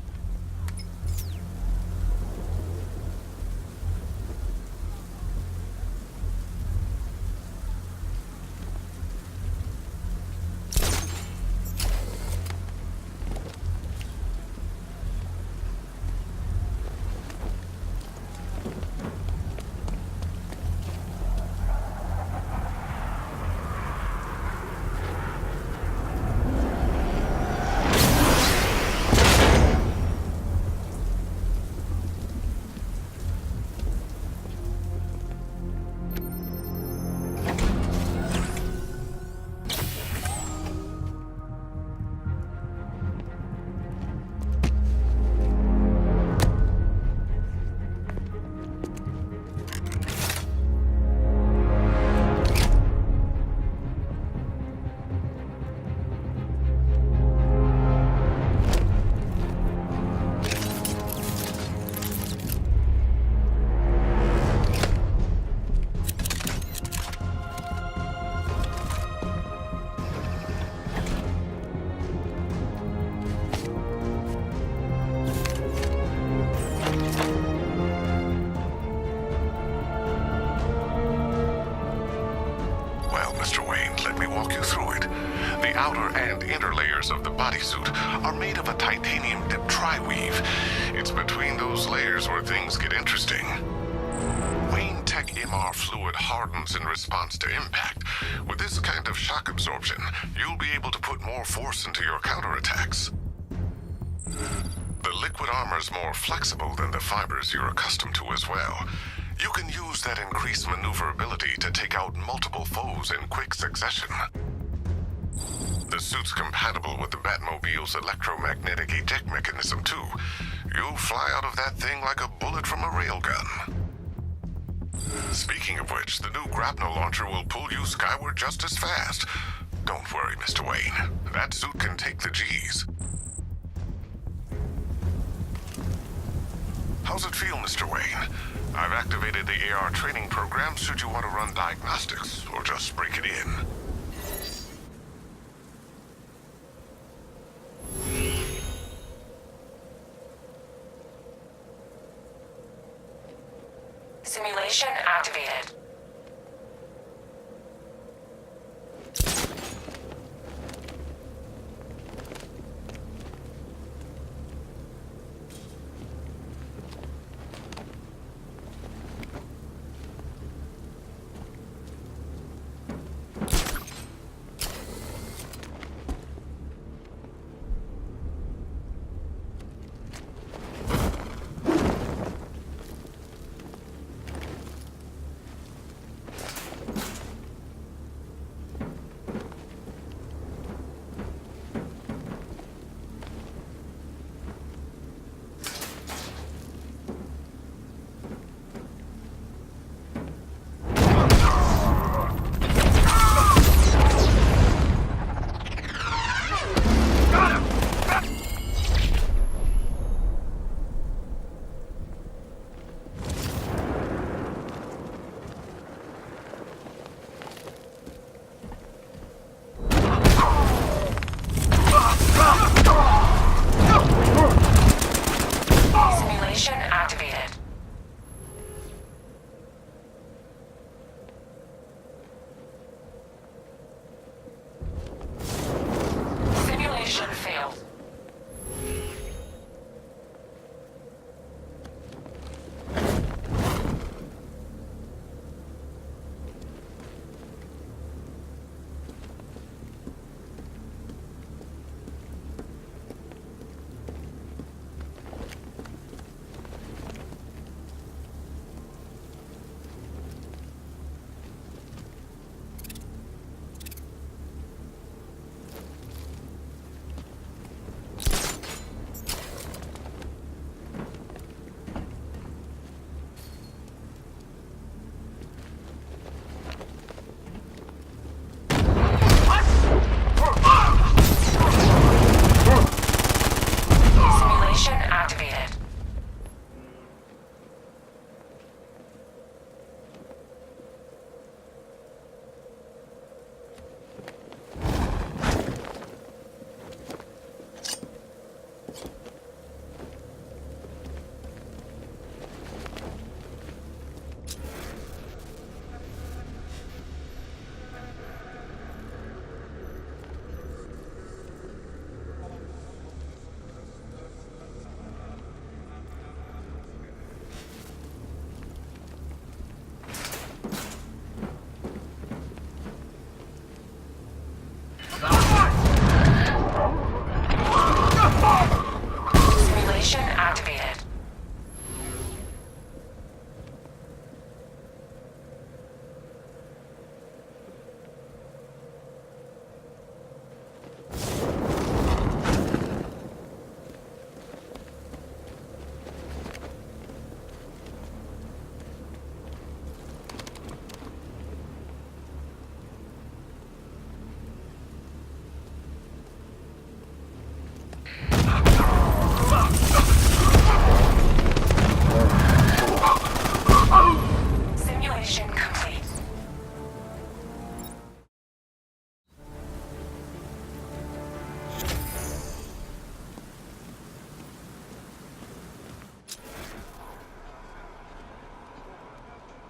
well, Mr. Wayne. Let me walk you through it. The outer and inner layers of the bodysuit are made of a titanium-dipped tri-weave. It's between those layers where things get interesting. Wayne Tech MR fluid hardens in response to impact. With this kind of shock absorption, you'll be able to put more force into your counterattacks. The liquid armor's more flexible than the fibers you're accustomed to as well. You can use that increased maneuverability to take out multiple foes in quick succession. The suit's compatible with the Batmobile's electromagnetic eject mechanism, too. You'll fly out of that thing like a bullet from a railgun. Speaking of which, the new grapnel launcher will pull you skyward just as fast. Don't worry, Mr. Wayne. That suit can take the G's. How's it feel, Mr. Wayne? I've activated the AR training program should you want to run diagnostics, or just break it in. Simulation activated.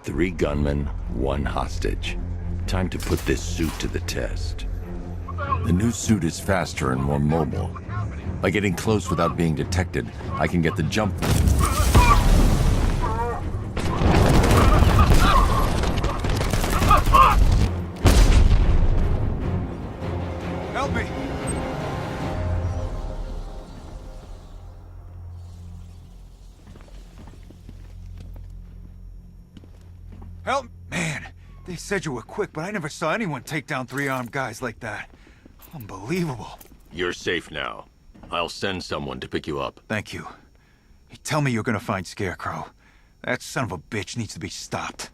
Three gunmen, one hostage. Time to put this suit to the test. The new suit is faster and more mobile. By getting close without being detected, I can get the jump. Help me! Help! Man, they said you were quick, but I never saw anyone take down 3 armed guys like that. Unbelievable. You're safe now. I'll send someone to pick you up. Thank you. Hey, tell me you're gonna find Scarecrow. That son of a bitch needs to be stopped.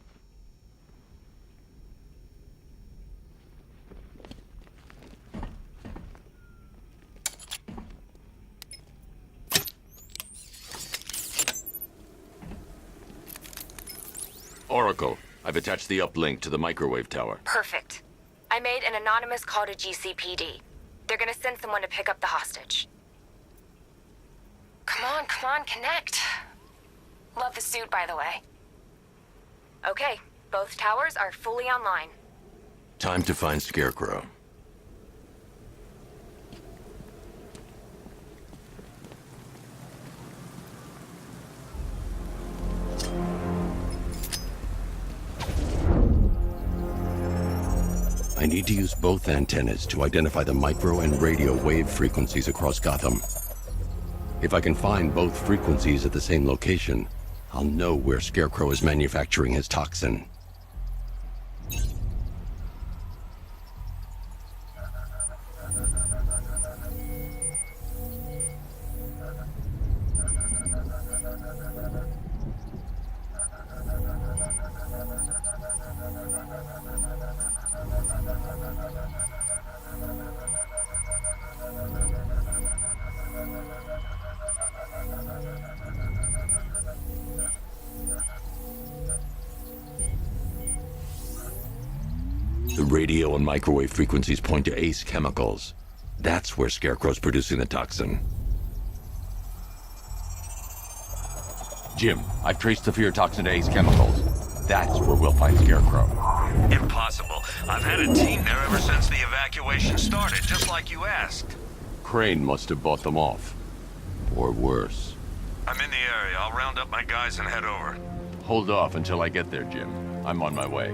Oracle, I've attached the uplink to the microwave tower. Perfect. I made an anonymous call to GCPD. They're gonna send someone to pick up the hostage. Come on, connect. Love the suit, by the way. Okay, both towers are fully online. Time to find Scarecrow. I need to use both antennas to identify the micro and radio wave frequencies across Gotham. If I can find both frequencies at the same location, I'll know where Scarecrow is manufacturing his toxin. The radio and microwave frequencies point to Ace Chemicals. That's where Scarecrow's producing the toxin. Jim, I've traced the fear toxin to Ace Chemicals. That's where we'll find Scarecrow. Impossible. I've had a team there ever since the evacuation started, just like you asked. Crane must have bought them off. Or worse. I'm in the area. I'll round up my guys and head over. Hold off until I get there, Jim. I'm on my way.